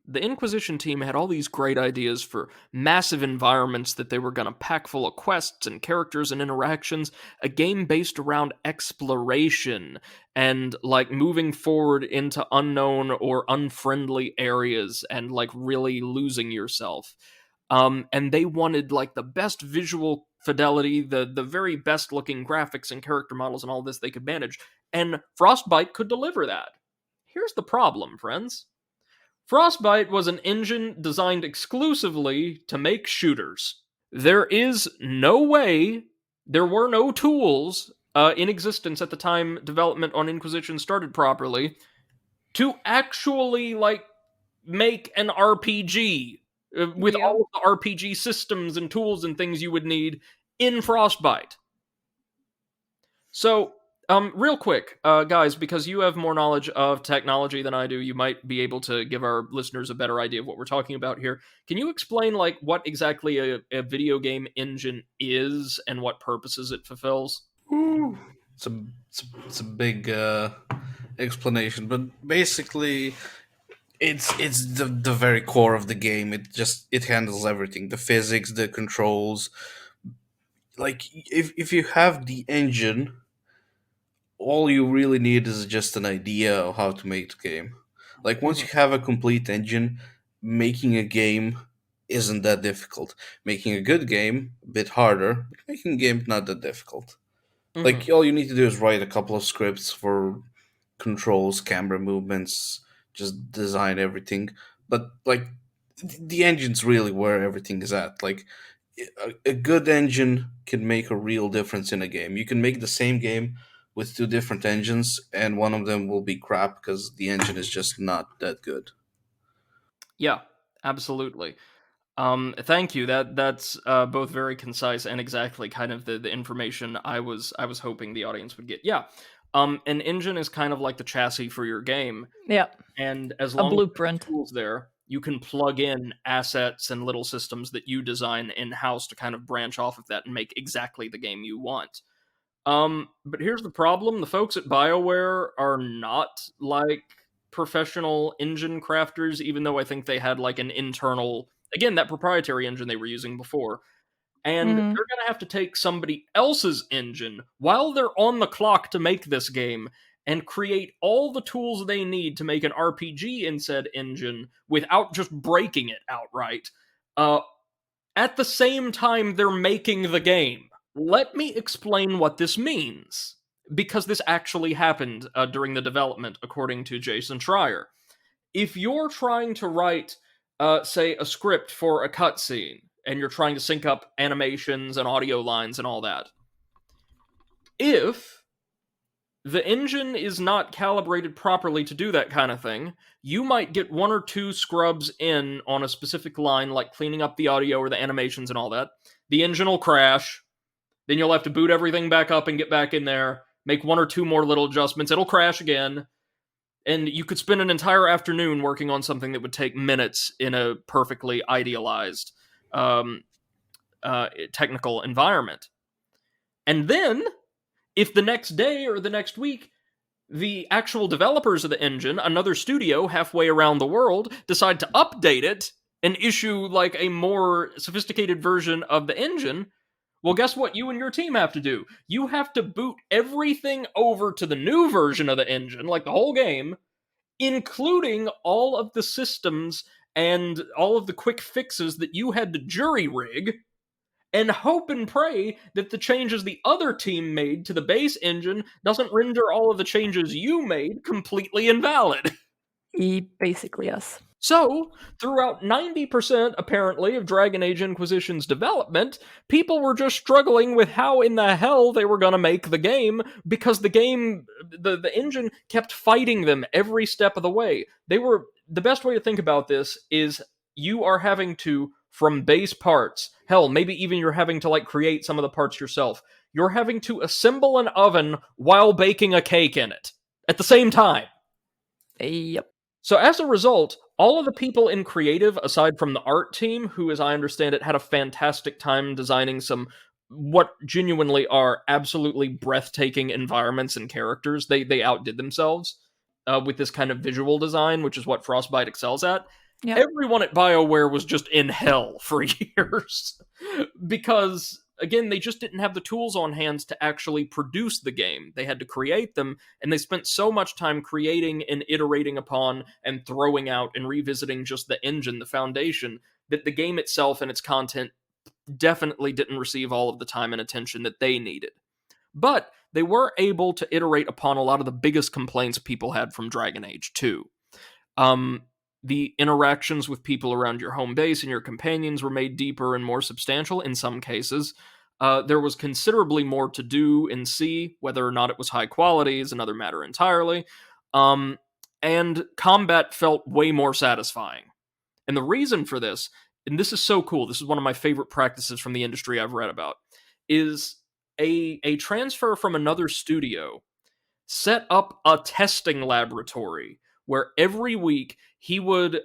The Inquisition team had all these great ideas for massive environments that they were going to pack full of quests and characters and interactions, a game based around exploration and like moving forward into unknown or unfriendly areas and like really losing yourself. And they wanted like the best visual fidelity, the very best looking graphics and character models and all this they could manage, and Frostbite could deliver that. Here's the problem, friends. Frostbite was an engine designed exclusively to make shooters. There is no way, there were no tools in existence at the time development on Inquisition started properly to actually like make an RPG with Yep. all of the RPG systems and tools and things you would need in Frostbite. So, real quick, guys, because you have more knowledge of technology than I do, you might be able to give our listeners a better idea of what we're talking about here. Can you explain, like, what exactly a video game engine is and what purposes it fulfills? It's a big explanation, but basically, it's the very core of the game. It handles everything, the physics, the controls. Like if you have the engine, all you really need is just an idea of how to make the game. Like once Hmm. you have a complete engine, making a game isn't that difficult. Making a good game a bit harder, but making a game not that difficult. Like Hmm. all you need to do is write a couple of scripts for controls, camera movements, just design everything. But like the engine's really where everything is at. Like a good engine can make a real difference in a game. You can make the same game with two different engines, and one of them will be crap because the engine is just not that good. Yeah, absolutely. Thank you. That's both very concise and exactly kind of the information I was hoping the audience would get. Yeah. An engine is kind of like the chassis for your game, Yeah. and as A long as there are blueprint. tools there, you can plug in assets and little systems that you design in house to kind of branch off of that and make exactly the game you want. But here's the problem: the folks at BioWare are not like professional engine crafters, even though I think they had like an internal, again, that proprietary engine they were using before. And Hmm. they're gonna have to take somebody else's engine while they're on the clock to make this game and create all the tools they need to make an RPG in said engine without just breaking it outright. Uh, at the same time, they're making the game. Let me explain what this means, because this actually happened during the development, according to Jason Schreier. If you're trying to write, say, a script for a cutscene, and you're trying to sync up animations and audio lines and all that, if the engine is not calibrated properly to do that kind of thing, you might get one or two scrubs in on a specific line, like cleaning up the audio or the animations and all that. The engine will crash. Then you'll have to boot everything back up and get back in there, make one or two more little adjustments. It'll crash again. And you could spend an entire afternoon working on something that would take minutes in a perfectly idealized um, technical environment. And then, if the next day or the next week the actual developers of the engine, another studio halfway around the world, decide to update it and issue like a more sophisticated version of the engine, well, guess what you and your team have to do? You have to boot everything over to the new version of the engine, like the whole game, including all of the systems and all of the quick fixes that you had to jury rig, and hope and pray that the changes the other team made to the base engine doesn't render all of the changes you made completely invalid. Basically, yes. So, throughout 90% apparently of Dragon Age Inquisition's development, people were just struggling with how in the hell they were going to make the game because the engine kept fighting them every step of the way. The best way to think about this is you are having to, from base parts, hell, maybe even you're having to like create some of the parts yourself. You're having to assemble an oven while baking a cake in it at the same time. Yep. So as a result, all of the people in creative, aside from the art team, who, as I understand it, had a fantastic time designing some what genuinely are absolutely breathtaking environments and characters, they outdid themselves with this kind of visual design, which is what Frostbite excels at. Yep. Everyone at BioWare was just in hell for years because, again, they just didn't have the tools on hand to actually produce the game. They had to create them, and they spent so much time creating and iterating upon and throwing out and revisiting just the engine, the foundation, that the game itself and its content definitely didn't receive all of the time and attention that they needed. But they were able to iterate upon a lot of the biggest complaints people had from Dragon Age 2. Um, the interactions with people around your home base and your companions were made deeper and more substantial in some cases. There was considerably more to do and see. Whether or not it was high quality is another matter entirely. Um, and combat felt way more satisfying. And the reason for this, and this is so cool, this is one of my favorite practices from the industry I've read about, is a transfer from another studio set up a testing laboratory where every week he would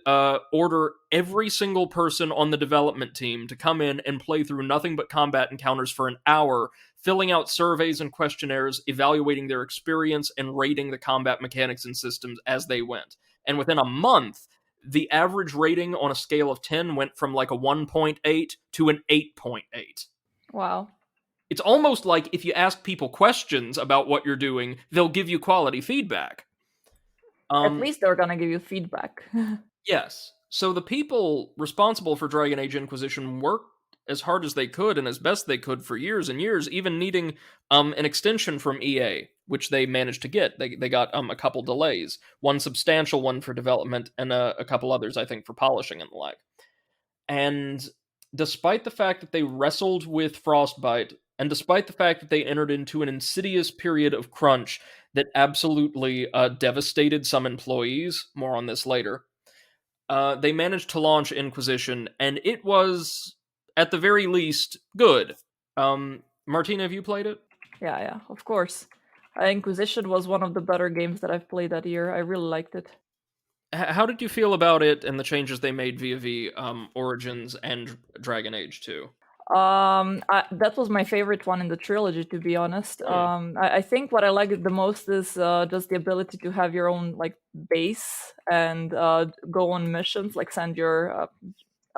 order every single person on the development team to come in and play through nothing but combat encounters for an hour, filling out surveys and questionnaires, evaluating their experience, and rating the combat mechanics and systems as they went. And within a month, the average rating on a scale of 10 went from like a 1.8 to an 8.8. Wow. It's almost like if you ask people questions about what you're doing, they'll give you quality feedback. At least they're gonna give you feedback. Yes. So the people responsible for Dragon Age Inquisition worked as hard as they could and as best they could for years and years, even needing an extension from EA, which they managed to get. They got a couple delays, one substantial one for development, and a couple others, I think, for polishing and the like. And despite the fact that they wrestled with Frostbite, and despite the fact that they entered into an insidious period of crunch that absolutely devastated some employees, more on this later, they managed to launch Inquisition, and it was, at the very least, good. Martina, have you played it? Yeah, of course. Inquisition was one of the better games that I've played that year. I really liked it. How did you feel about it and the changes they made via Origins and Dragon Age 2? That was my favorite one in the trilogy, to be honest. I think what I like the most is just the ability to have your own like base and go on missions, like send your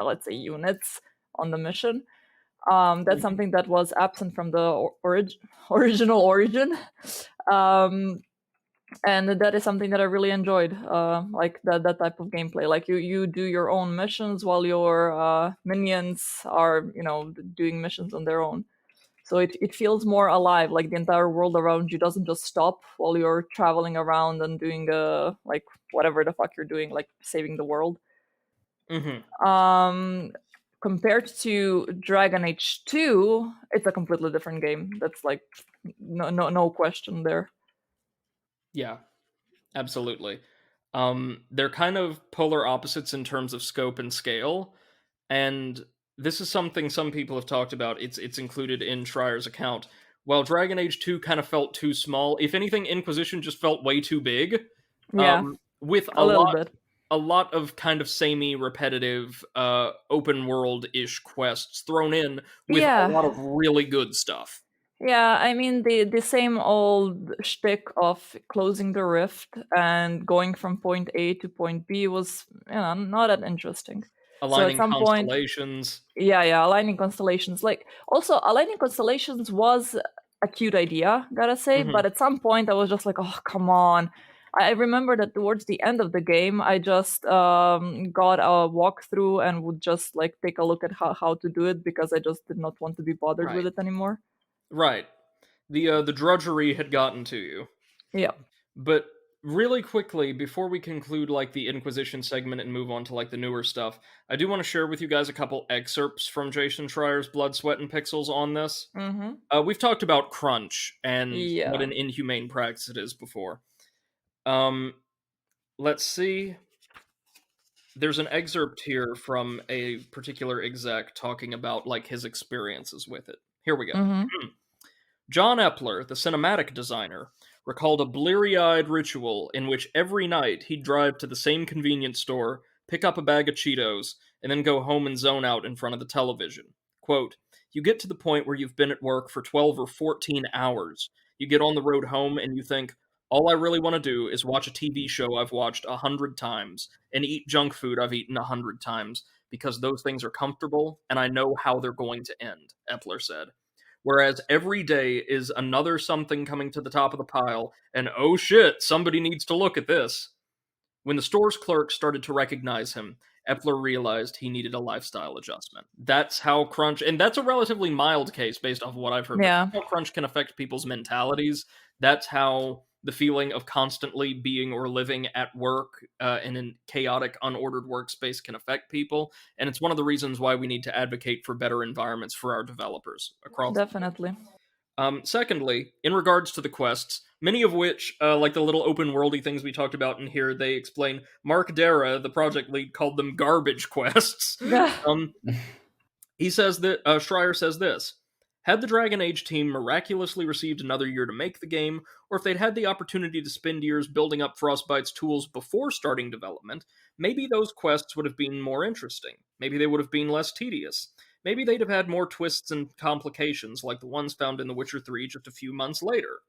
let's say units on the mission. That's something that was absent from the original Origin. And that is something that I really enjoyed, like that type of gameplay. Like you do your own missions while your minions are, doing missions on their own. So it feels more alive. Like the entire world around you doesn't just stop while you're traveling around and doing like whatever the fuck you're doing, like saving the world. Compared to Dragon Age 2, it's a completely different game. That's like no question there. Yeah, absolutely. They're kind of polar opposites in terms of scope and scale, and this is something some people have talked about. It's included in Schreier's account. While Dragon Age 2 kind of felt too small, if anything, Inquisition just felt way too big. Yeah, with a little bit. A lot of kind of samey, repetitive, open world-ish quests thrown in with a lot of really good stuff. Yeah, I mean the same old shtick of closing the rift and going from point A to point B was, not that interesting. Aligning constellations. Yeah, aligning constellations. Like also aligning constellations was a cute idea, gotta say, but at some point I was just like, oh come on. I remember that towards the end of the game, I just got a walkthrough and would just like take a look at how to do it because I just did not want to be bothered with it anymore. Right. The drudgery had gotten to you. Yeah. But really quickly, before we conclude like the Inquisition segment and move on to like the newer stuff, I do want to share with you guys a couple excerpts from Jason Schreier's Blood, Sweat, and Pixels on this. We've talked about crunch and what an inhumane practice it is before. Let's see. There's an excerpt here from a particular exec talking about like his experiences with it. Here we go. John Epler, the cinematic designer, recalled a bleary-eyed ritual in which every night he'd drive to the same convenience store, pick up a bag of Cheetos, and then go home and zone out in front of the television. Quote, you get to the point where you've been at work for 12 or 14 hours. You get on the road home and you think, all I really want to do is watch a TV show I've watched 100 times and eat junk food I've eaten 100 times because those things are comfortable and I know how they're going to end, Epler said. Whereas every day is another something coming to the top of the pile, and oh shit, somebody needs to look at this. When the store's clerk started to recognize him, Epler realized he needed a lifestyle adjustment. That's how crunch, and that's a relatively mild case based off of what I've heard, but Yeah, that's how crunch can affect people's mentalities. That's how the feeling of constantly being or living at work in a chaotic, unordered workspace can affect people. And it's one of the reasons why we need to advocate for better environments for our developers across the board. definitely. Secondly, in regards to the quests, many of which, like the little open worldy things we talked about in here, they explain. Mark Dara, the project lead, called them garbage quests. um, he says that Schreier says this: had the Dragon Age team miraculously received another year to make the game, or if they'd had the opportunity to spend years building up Frostbite's tools before starting development, maybe those quests would have been more interesting. Maybe they would have been less tedious. Maybe they'd have had more twists and complications like the ones found in The Witcher 3 just a few months later.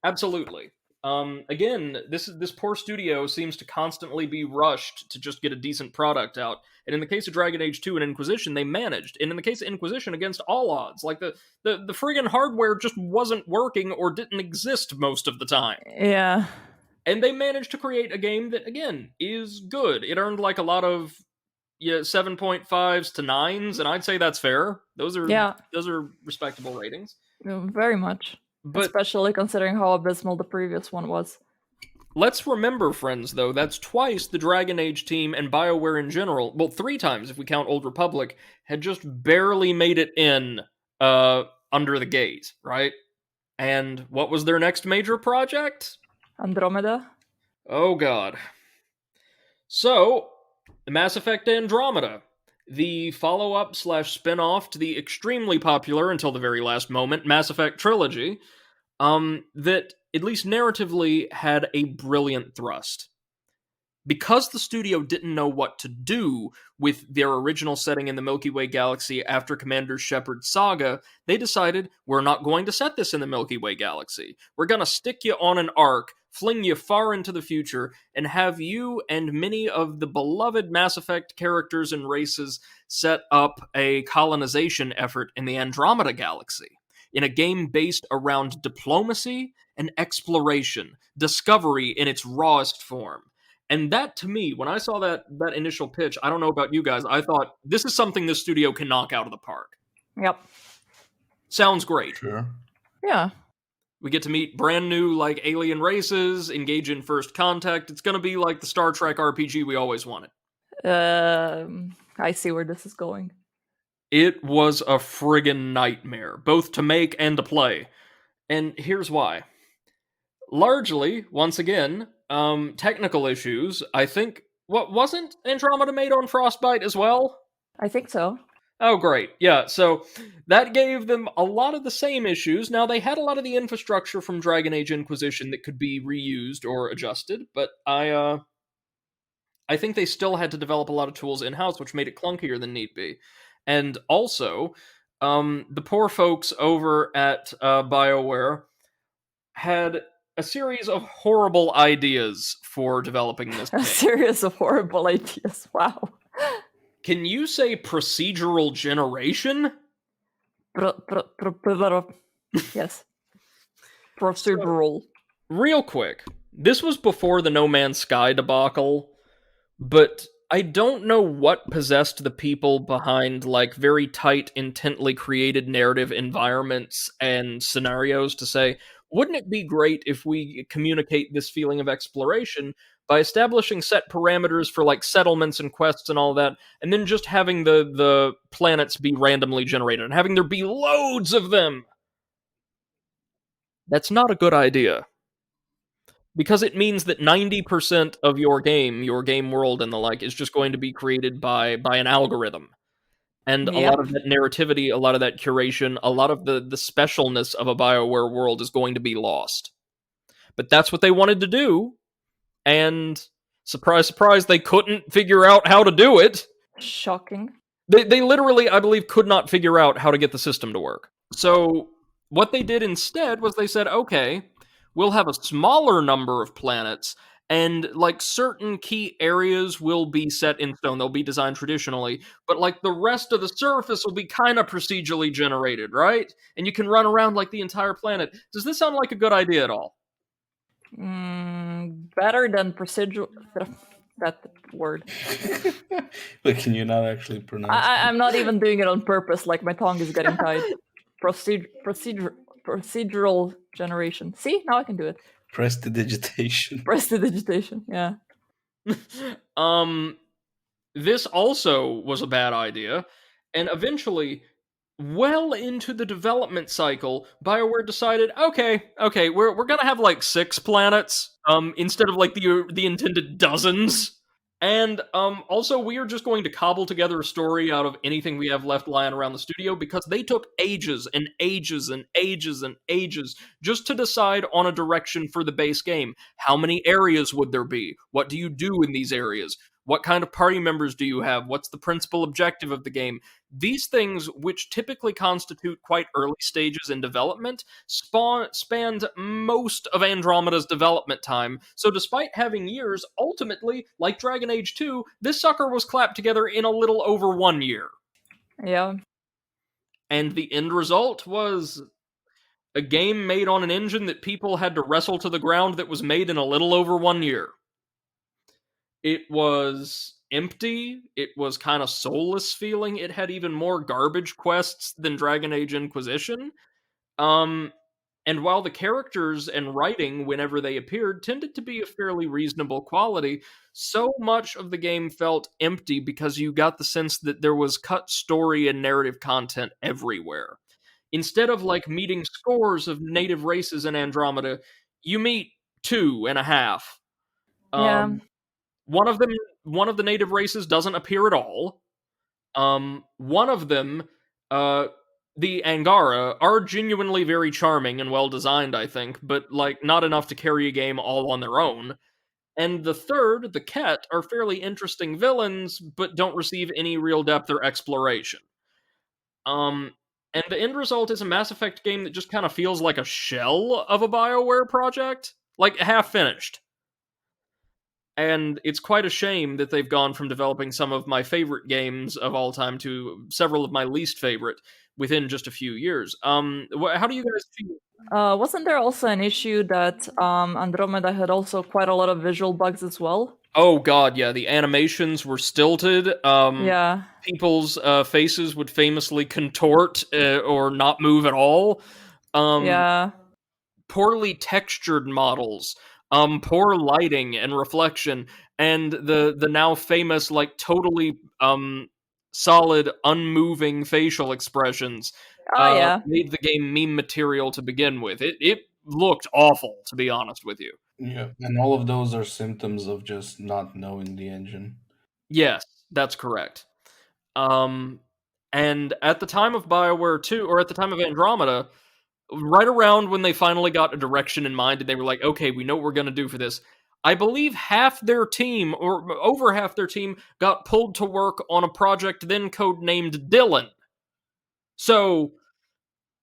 Absolutely. Again, this poor studio seems to constantly be rushed to just get a decent product out. And in the case of Dragon Age 2 and Inquisition, they managed. And in the case of Inquisition, against all odds, like the friggin' hardware just wasn't working or didn't exist most of the time. Yeah. And they managed to create a game that, again, is good. It earned like a lot of 7.5s to 9s, and I'd say that's fair. Those are respectable ratings. Very much. But especially considering how abysmal the previous one was. Let's remember, friends, though, that's twice the Dragon Age team and BioWare in general, well, 3 times if we count Old Republic, had just barely made it in under the gate, right? And what was their next major project? Andromeda? Oh, God. So, the Mass Effect Andromeda, the follow-up / spin-off to the extremely popular, until the very last moment, Mass Effect trilogy, that, at least narratively, had a brilliant thrust. Because the studio didn't know what to do with their original setting in the Milky Way galaxy after Commander Shepard's saga, they decided, we're not going to set this in the Milky Way galaxy. We're going to stick you on an arc, fling you far into the future, and have you and many of the beloved Mass Effect characters and races set up a colonization effort in the Andromeda galaxy, in a game based around diplomacy and exploration, discovery in its rawest form. And that, to me, when I saw that initial pitch, I don't know about you guys, I thought, this is something this studio can knock out of the park. Yep. Sounds great. Sure. Yeah. We get to meet brand new, like, alien races, engage in first contact. It's gonna be like the Star Trek RPG we always wanted. I see where this is going. It was a friggin' nightmare, both to make and to play. And here's why. Largely, once again, technical issues. I think, what, wasn't Andromeda made on Frostbite as well? I think so. Oh, great. Yeah, so that gave them a lot of the same issues. Now, they had a lot of the infrastructure from Dragon Age Inquisition that could be reused or adjusted, but I think they still had to develop a lot of tools in-house, which made it clunkier than need be. And also, the poor folks over at BioWare had a series of horrible ideas for developing this game. A series of horrible ideas, wow. Can you say procedural generation? Yes. Procedural. So, real quick, this was before the No Man's Sky debacle, but I don't know what possessed the people behind, like, very tight, intently created narrative environments and scenarios to say, wouldn't it be great if we communicate this feeling of exploration by establishing set parameters for, like, settlements and quests and all that, and then just having the planets be randomly generated, and having there be loads of them? That's not a good idea. Because it means that 90% of your game world and the like, is just going to be created by an algorithm. And a lot of that narrativity, a lot of that curation, a lot of the specialness of a BioWare world is going to be lost. But that's what they wanted to do, and surprise, surprise, they couldn't figure out how to do it. Shocking. They literally, I believe, could not figure out how to get the system to work. So what they did instead was they said, okay, we'll have a smaller number of planets, and, like, certain key areas will be set in stone. They'll be designed traditionally, but, like, the rest of the surface will be kind of procedurally generated, right? And you can run around, like, the entire planet. Does this sound like a good idea at all? Better than procedural. that word. But can you not actually pronounce it? I'm not even doing it on purpose. Like, my tongue is getting tied. Procedural generation. See, now I can do it. Prestidigitation. Prestidigitation. Yeah. This also was a bad idea, and eventually, well into the development cycle, BioWare decided, okay, we're gonna have like 6 planets, instead of like the intended dozens. And also, we are just going to cobble together a story out of anything we have left lying around the studio because they took ages and ages and ages and ages just to decide on a direction for the base game. How many areas would there be? What do you do in these areas? What kind of party members do you have? What's the principal objective of the game? These things, which typically constitute quite early stages in development, spanned most of Andromeda's development time. So despite having years, ultimately, like Dragon Age 2, this sucker was clapped together in a little over 1 year. Yeah. And the end result was a game made on an engine that people had to wrestle to the ground that was made in a little over 1 year. It was empty. It was kind of soulless feeling. It had even more garbage quests than Dragon Age Inquisition. And while the characters and writing, whenever they appeared, tended to be of fairly reasonable quality, so much of the game felt empty because you got the sense that there was cut story and narrative content everywhere. Instead of like meeting scores of native races in Andromeda, you meet 2.5. Yeah. One of them, one of the native races doesn't appear at all. One of them, the Angara, are genuinely very charming and well designed, I think, but like not enough to carry a game all on their own. And the third, the Ket, are fairly interesting villains, but don't receive any real depth or exploration. And the end result is a Mass Effect game that just kind of feels like a shell of a BioWare project, like half finished. And it's quite a shame that they've gone from developing some of my favorite games of all time to several of my least favorite within just a few years. How do you guys feel? Wasn't there also an issue that Andromeda had also quite a lot of visual bugs as well? Oh god, yeah, the animations were stilted. Yeah. People's faces would famously contort or not move at all. Yeah. Poorly textured models, poor lighting and reflection, and the now famous like totally solid, unmoving facial expressions Oh, yeah. made the game meme material to begin with. It looked awful, to be honest with you. Yeah, and all of those are symptoms of just not knowing the engine. Yes, that's correct. And at the time of BioWare 2, or at the time of Andromeda, right around when they finally got a direction in mind and they were like, okay, we know what we're going to do for this, I believe half their team, or over half their team, got pulled to work on a project then codenamed Dylan. So,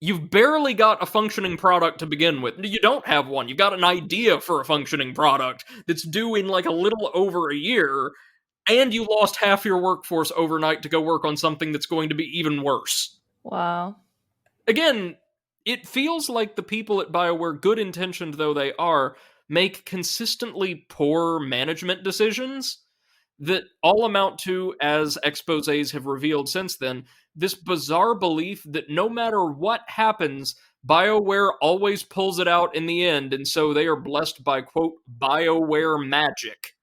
you've barely got a functioning product to begin with. You don't have one. You've got an idea for a functioning product that's due in like a little over a year, and you lost half your workforce overnight to go work on something that's going to be even worse. Wow. Again, it feels like the people at BioWare, good intentioned though they are, make consistently poor management decisions that all amount to, as exposés have revealed since then, this bizarre belief that no matter what happens, BioWare always pulls it out in the end, and so they are blessed by, quote, BioWare magic.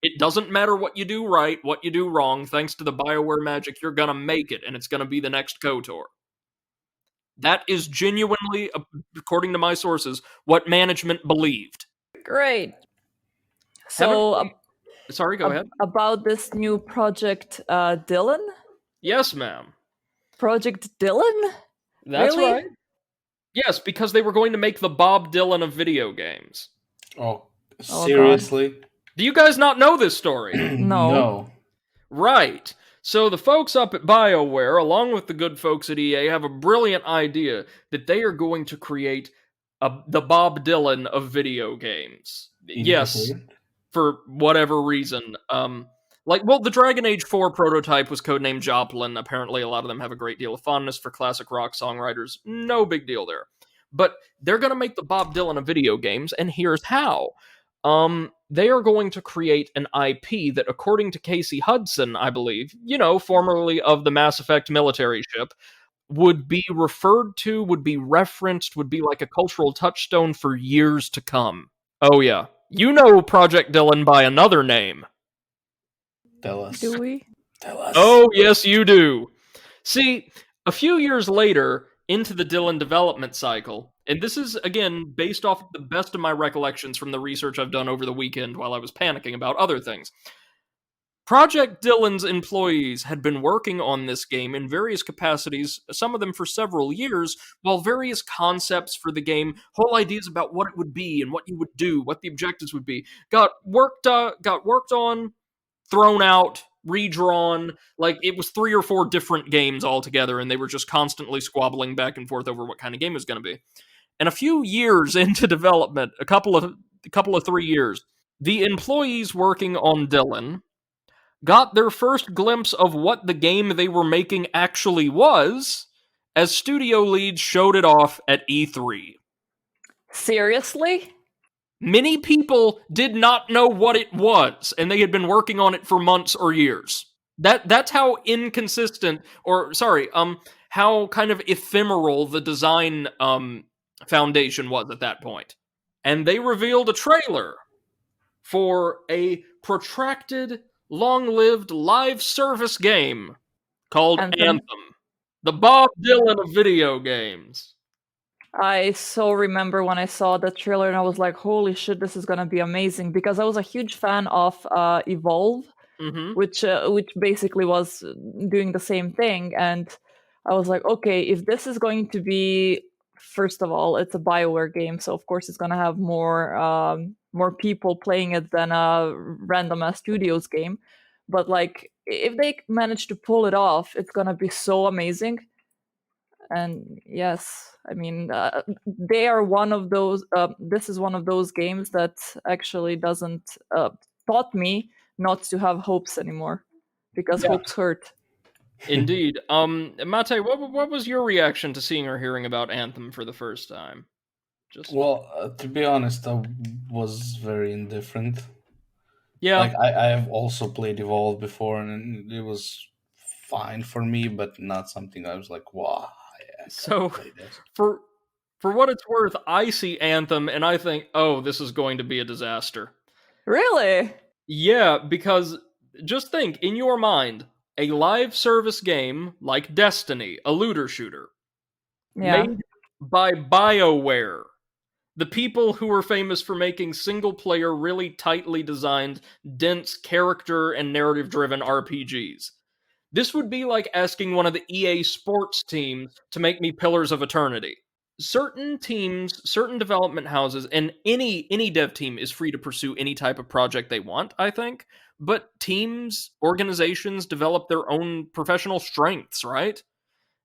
It doesn't matter what you do right, what you do wrong, thanks to the BioWare magic, you're gonna make it, and it's gonna be the next KOTOR. That is genuinely, according to my sources, what management believed. Great. So, sorry, go ahead. About this new project, Dylan? Yes, ma'am. Project Dylan? That's really? right. Yes, because they were going to make the Bob Dylan of video games. Oh, seriously? Do you guys not know this story? No. Right. So the folks up at BioWare, along with the good folks at EA, have a brilliant idea that they are going to create the Bob Dylan of video games. Yes, for whatever reason. The Dragon Age 4 prototype was codenamed Joplin. Apparently, a lot of them have a great deal of fondness for classic rock songwriters. No big deal there. But they're going to make the Bob Dylan of video games, and here's how. they are going to create an IP that, according to Casey Hudson, I believe, formerly of the Mass Effect military ship, would be referred to, would be referenced, would be like a cultural touchstone for years to come. Oh, yeah. You know Project Dylan by another name. Tell us. Do we? Tell us. Oh, yes, you do. See, a few years later, into the Dylan development cycle, and this is, again, based off the best of my recollections from the research I've done over the weekend while I was panicking about other things. Project Dylan's employees had been working on this game in various capacities, some of them for several years, while various concepts for the game, whole ideas about what it would be and what you would do, what the objectives would be, got worked on, thrown out, redrawn. Like, it was 3 or 4 different games altogether, and they were just constantly squabbling back and forth over what kind of game it was going to be. And a few years into development, a couple of 3 years, the employees working on Dylan got their first glimpse of what the game they were making actually was as studio leads showed it off at E3. Seriously? Many people did not know what it was, and they had been working on it for months or years. That's how inconsistent, or sorry, how kind of ephemeral the design foundation was at that point. And they revealed a trailer for a protracted, long-lived live service game called Anthem. Anthem, the Bob Dylan of video games. I so remember when I saw the trailer and I was like, holy shit, this is gonna be amazing, because I was a huge fan of Evolve, Mm-hmm. which basically was doing the same thing, and I was like, okay, if this is going to be, first of all, it's a BioWare game, so of course it's gonna have more people playing it than a random ass studios game, but like if they manage to pull it off, it's gonna be so amazing. And yes, I mean, they are one of those. This is one of those games that actually doesn't taught me not to have hopes anymore, because Yeah. hopes hurt. Indeed. Mate, what was your reaction to seeing or hearing about Anthem for the first time? Just Well, to be honest, I was very indifferent. yeah. Like I have also played Evolve before, and it was fine for me, but not something I was like, wow, I gotta So play this. for what it's worth, I see Anthem and I think, oh, this is going to be a disaster. Really? Yeah, because just think, in your mind, a live service game like Destiny, a looter shooter, Yeah. made by BioWare, the people who were famous for making single player, really tightly designed, dense character and narrative driven RPGs. This would be like asking one of the EA sports teams to make me Pillars of Eternity. Certain teams, certain development houses, and any dev team is free to pursue any type of project they want, I think. But teams, organizations develop their own professional strengths, right?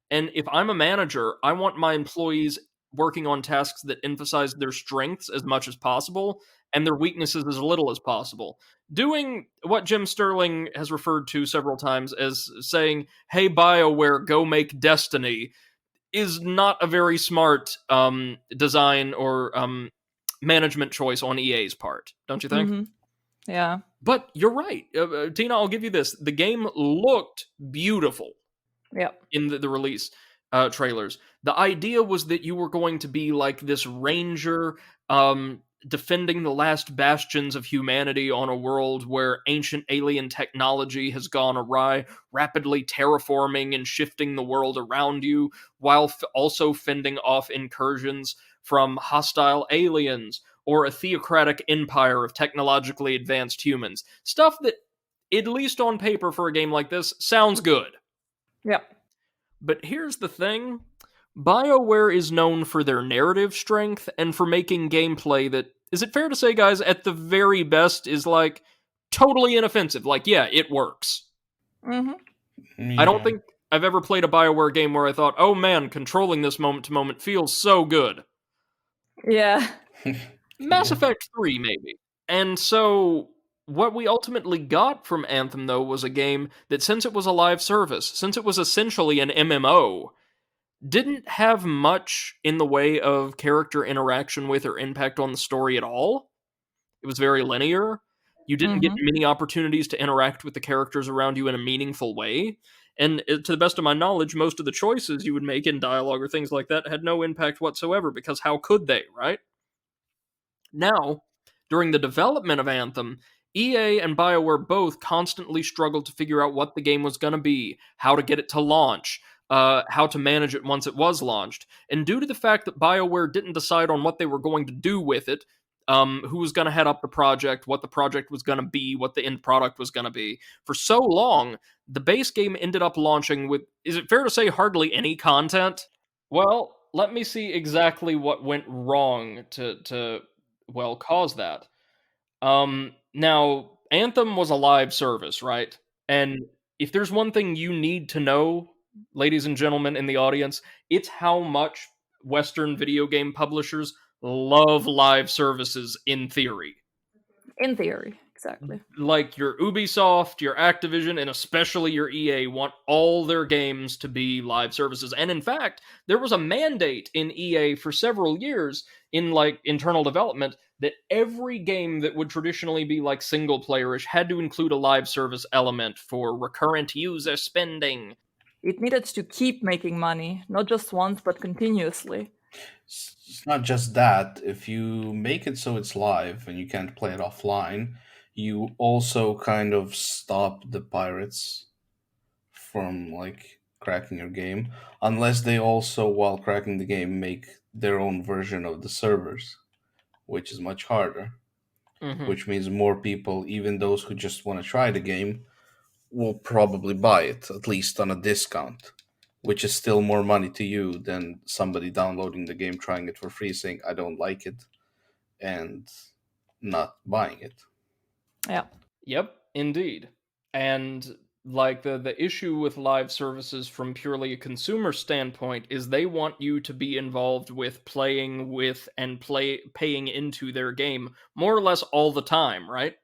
And if I'm a manager, I want my employees working on tasks that emphasize their strengths as much as possible and their weaknesses as little as possible. Doing what Jim Sterling has referred to several times as saying, hey, BioWare, go make Destiny, is not a very smart design or management choice on EA's part, don't you think? Mm-hmm. Yeah. But you're right. Tina, I'll give you this. The game looked beautiful Yeah. in the release trailers. The idea was that you were going to be like this ranger defending the last bastions of humanity on a world where ancient alien technology has gone awry, rapidly terraforming and shifting the world around you, while also fending off incursions from hostile aliens or a theocratic empire of technologically advanced humans. Stuff that, at least on paper for a game like this, sounds good. Yeah. But here's the thing. BioWare is known for their narrative strength and for making gameplay that, is it fair to say, guys, at the very best is like totally inoffensive. Like, yeah, it works. Mm-hmm. I don't think I've ever played a BioWare game where I thought, oh man, controlling this moment to moment feels so good. Yeah. Mass Effect 3, maybe. And so, what we ultimately got from Anthem, though, was a game that, since it was a live service, since it was essentially an MMO, didn't have much in the way of character interaction with or impact on the story at all. It was very linear. You didn't get Mm-hmm. many opportunities to interact with the characters around you in a meaningful way. And to the best of my knowledge, most of the choices you would make in dialogue or things like that had no impact whatsoever, because how could they, right? Now, during the development of Anthem, EA and BioWare both constantly struggled to figure out what the game was going to be, how to get it to launch, how to manage it once it was launched. And due to the fact that BioWare didn't decide on what they were going to do with it, who was going to head up the project, what the project was going to be, what the end product was going to be, for so long, the base game ended up launching with, is it fair to say, hardly any content? Well, let me see exactly what went wrong to well cause that. Now Anthem was a live service, right? And if there's one thing you need to know, ladies and gentlemen in the audience, it's how much Western video game publishers love live services in theory. In theory, exactly. Like your Ubisoft, your Activision, and especially your EA want all their games to be live services. And in fact, there was a mandate in EA for several years in like internal development that every game that would traditionally be like single playerish had to include a live service element for recurrent user spending. It needed to keep making money, not just once, but continuously. It's not just that. If you make it so it's live and you can't play it offline, you also kind of stop the pirates from like cracking your game, unless they also, while cracking the game, make their own version of the servers, which is much harder. Mm-hmm. Which means more people, even those who just want to try the game, will probably buy it, at least on a discount, which is still more money to you than somebody downloading the game, trying it for free, saying, I don't like it, and not buying it. Yeah. Yep, indeed. And like the issue with live services from purely a consumer standpoint is they want you to be involved with playing with and paying into their game more or less all the time, right?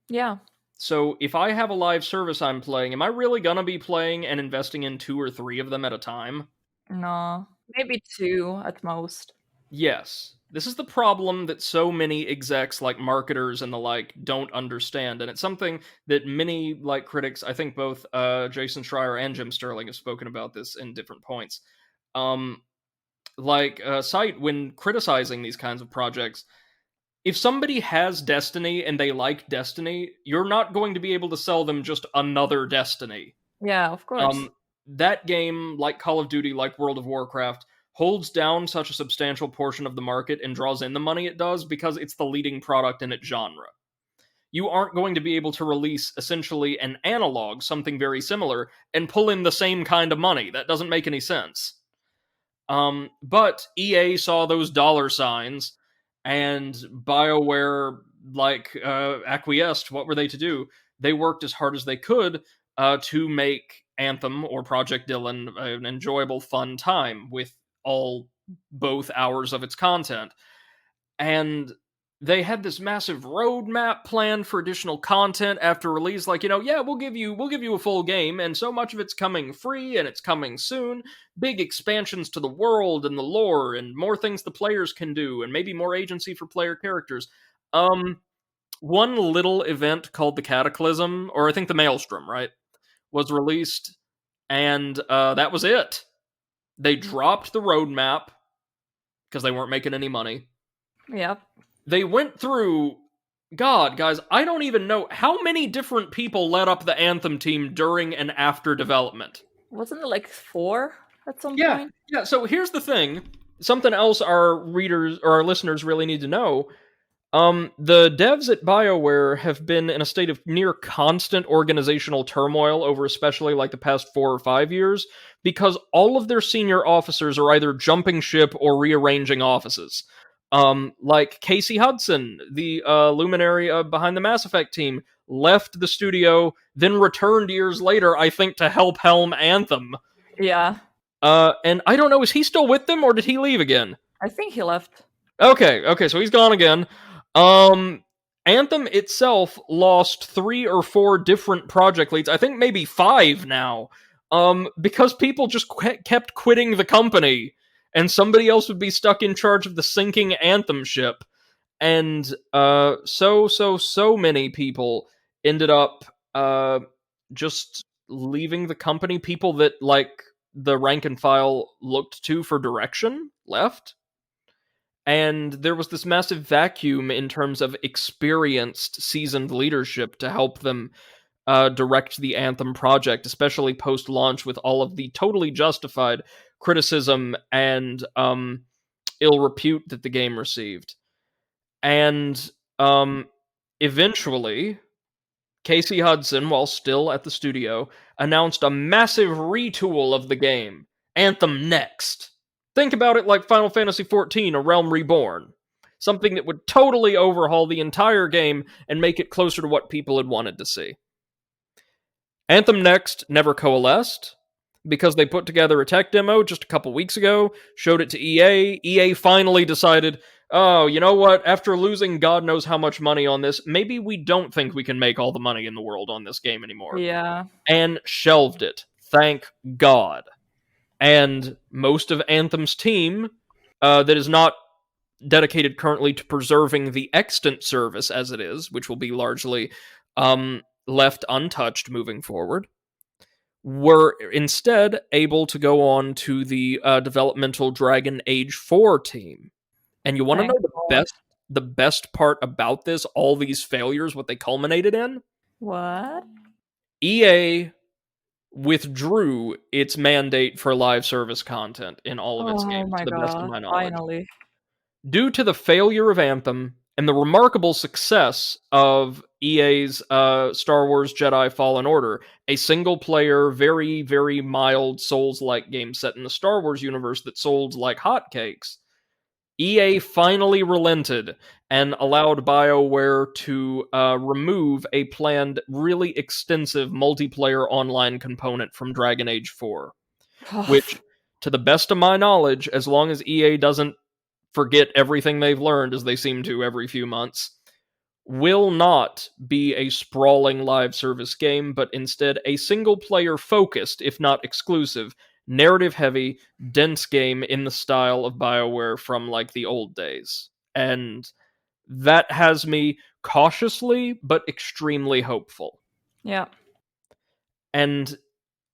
Yeah. So if I have a live service I'm playing, am I really gonna be playing and investing in 2 or 3 of them at a time? No. Maybe 2 at most. Yes. This is the problem that so many execs, like marketers and the like, don't understand. And it's something that many, like critics, I think both Jason Schreier and Jim Sterling have spoken about this in different points. Cite, when criticizing these kinds of projects, if somebody has Destiny and they like Destiny, you're not going to be able to sell them just another Destiny. Yeah, of course. That game, like Call of Duty, like World of Warcraft, holds down such a substantial portion of the market and draws in the money it does because it's the leading product in its genre. You aren't going to be able to release essentially an analog, something very similar, and pull in the same kind of money. That doesn't make any sense. But EA saw those dollar signs, and BioWare acquiesced. What were they to do? They worked as hard as they could to make Anthem or Project Dylan an enjoyable, fun time with both hours of its content. And they had this massive roadmap planned for additional content after release. Like, yeah, we'll give you a full game, and so much of it's coming free, and it's coming soon. Big expansions to the world and the lore, and more things the players can do, and maybe more agency for player characters. One little event called the Cataclysm, or I think the Maelstrom, right, was released, and that was it. They dropped the roadmap because they weren't making any money. Yep. They went through, God, guys, I don't even know how many different people led up the Anthem team during and after development. Wasn't it like 4 at some Yeah, point? yeah. So here's the thing. Something else our readers or our listeners really need to know. The devs at BioWare have been in a state of near constant organizational turmoil over especially like the past 4 or 5 years because all of their senior officers are either jumping ship or rearranging offices. Like Casey Hudson, the luminary behind the Mass Effect team, left the studio, then returned years later, I think, to help helm Anthem. Yeah. And I don't know, is he still with them or did he leave again? I think he left. Okay, so he's gone again. Anthem itself lost 3 or 4 different project leads. I think maybe 5 now. Because people just kept quitting the company, and somebody else would be stuck in charge of the sinking Anthem ship. and so many people ended up uh, just leaving the company. People that like the rank and file looked to for direction left, and there was this massive vacuum in terms of experienced, seasoned leadership to help them direct the Anthem project, especially post launch with all of the totally justified criticism and ill repute that the game received. And eventually, Casey Hudson, while still at the studio, announced a massive retool of the game, Anthem Next. Think about it like Final Fantasy XIV, A Realm Reborn. Something that would totally overhaul the entire game and make it closer to what people had wanted to see. Anthem Next never coalesced because they put together a tech demo just a couple weeks ago, showed it to EA. EA finally decided, oh, you know what? After losing God knows how much money on this, maybe we don't think we can make all the money in the world on this game anymore. Yeah. And shelved it. Thank God. And most of Anthem's team, that is not dedicated currently to preserving the extant service as it is, which will be largely left untouched moving forward, were instead able to go on to the developmental Dragon Age 4 team. And you want to Thank know God. the best part about this, all these failures, what they culminated in? What? EA withdrew its mandate for live service content in all of its Oh games, my to the best of God. my knowledge. Finally. Due to the failure of Anthem and the remarkable success of EA's Star Wars Jedi Fallen Order, a single player, very, very mild Souls like game set in the Star Wars universe that sold like hotcakes, EA finally relented and allowed BioWare to remove a planned, really extensive multiplayer online component from Dragon Age 4. Which, to the best of my knowledge, as long as EA doesn't forget everything they've learned, as they seem to every few months, will not be a sprawling live service game, but instead a single player focused, if not exclusive, narrative heavy, dense game in the style of BioWare from like the old days. And that has me cautiously but extremely hopeful. Yeah. And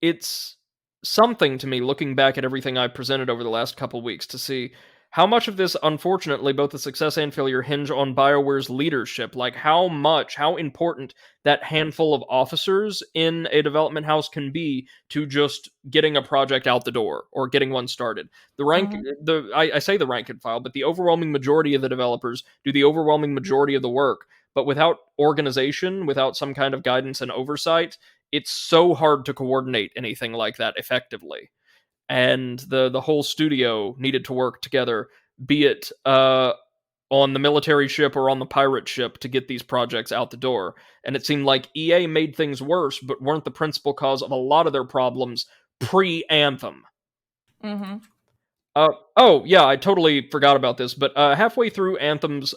it's something to me looking back at everything I've presented over the last couple weeks to see how much of this, unfortunately, both the success and failure hinge on BioWare's leadership. Like how important that handful of officers in a development house can be to just getting a project out the door or getting one started. Mhm. I say the rank and file, but the overwhelming majority of the developers do the overwhelming majority of the work. But without organization, without some kind of guidance and oversight, it's so hard to coordinate anything like that effectively. And the whole studio needed to work together, be it on the military ship or on the pirate ship, to get these projects out the door. And it seemed like EA made things worse, but weren't the principal cause of a lot of their problems pre-Anthem. Mm-hmm. Oh, yeah, I totally forgot about this, but halfway through Anthem's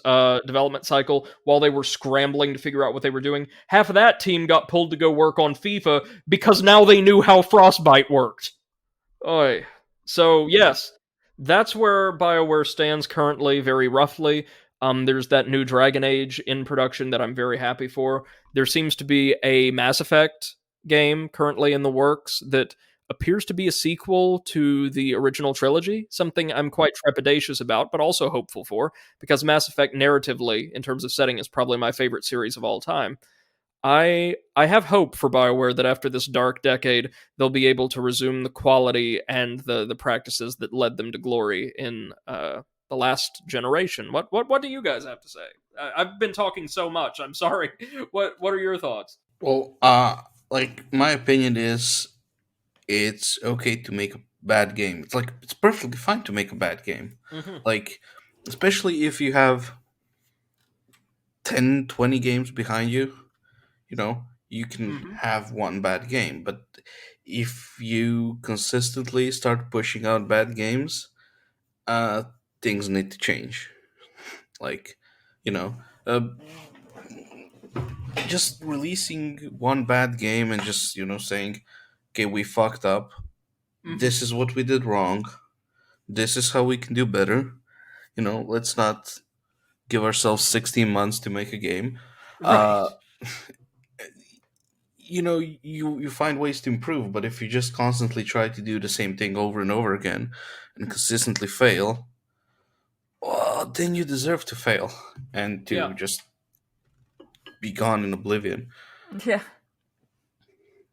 development cycle, while they were scrambling to figure out what they were doing, half of that team got pulled to go work on FIFA because now they knew how Frostbite worked. Oy. So, yes, that's where BioWare stands currently, very roughly. There's that new Dragon Age in production that I'm very happy for. There seems to be a Mass Effect game currently in the works that appears to be a sequel to the original trilogy, something I'm quite trepidatious about, but also hopeful for, because Mass Effect narratively, in terms of setting, is probably my favorite series of all time. I have hope for BioWare that after this dark decade, they'll be able to resume the quality and the practices that led them to glory in the last generation. What do you guys have to say? I've been talking so much. I'm sorry. What are your thoughts? Well, like my opinion is it's okay to make a bad game. It's like it's perfectly fine to make a bad game. Hmm. Like especially if you have 10, 20 games behind you, you know, you can Hmm. have one bad game, but if you consistently start pushing out bad games, uh things need to change. Like, you know, uh, just releasing one bad game and just, saying, okay, we fucked up. Hmm. This is what we did wrong. This is how we can do better. Let's not give ourselves 16 months to make a game. Right. Uh, you find ways to improve, but if you just constantly try to do the same thing over and over again and consistently fail, well, then you deserve to fail and Yeah. to just be gone in oblivion. Yeah.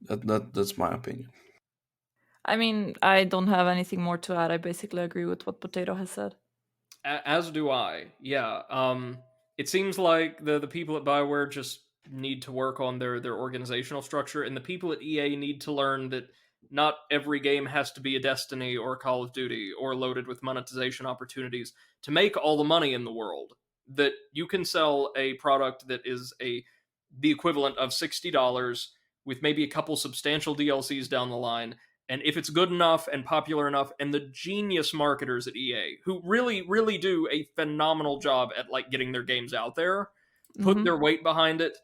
That's my opinion. I mean, I don't have anything more to add. I basically agree with what Potato has said. As do I. Yeah. It seems like the people at BioWare just need to work on their organizational structure, and the people at EA need to learn that not every game has to be a Destiny or a Call of Duty or loaded with monetization opportunities to make all the money in the world. That you can sell a product that is the equivalent of $60 with maybe a couple substantial DLCs down the line, and if it's good enough and popular enough, and the genius marketers at EA, who really, really do a phenomenal job at like getting their games out there, put their weight behind it,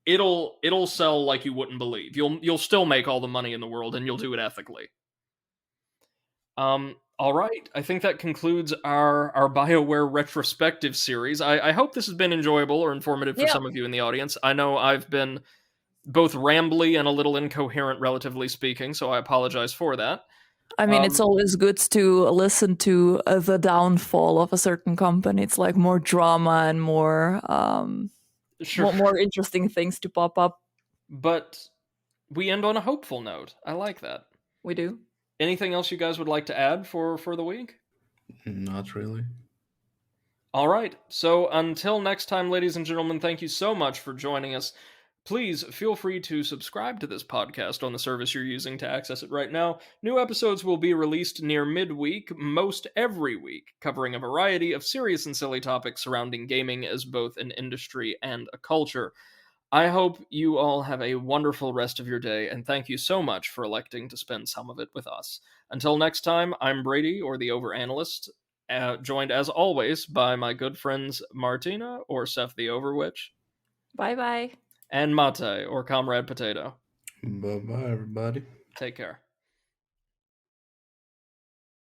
it'll sell like you wouldn't believe. You'll still make all the money in the world, and you'll do it ethically. All right. I think that concludes our BioWare retrospective series. I hope this has been enjoyable or informative for Yeah. some of you in the audience. I know I've been both rambly and a little incoherent, relatively speaking, so I apologize for that. I mean, it's always good to listen to the downfall of a certain company. It's like more drama and Sure. more interesting things to pop up. But we end on a hopeful note. I like that. We do. Anything else you guys would like to add for the week? Not really. All right. So until next time, ladies and gentlemen, thank you so much for joining us. Please feel free to subscribe to this podcast on the service you're using to access it right now. New episodes will be released near midweek, most every week, covering a variety of serious and silly topics surrounding gaming as both an industry and a culture. I hope you all have a wonderful rest of your day, and thank you so much for electing to spend some of it with us. Until next time, I'm Brady, or the Overanalyst, joined as always by my good friends Martina, or Seth the Overwitch. Bye-bye. And Mate, or Comrade Potato. Bye bye, everybody. Take care.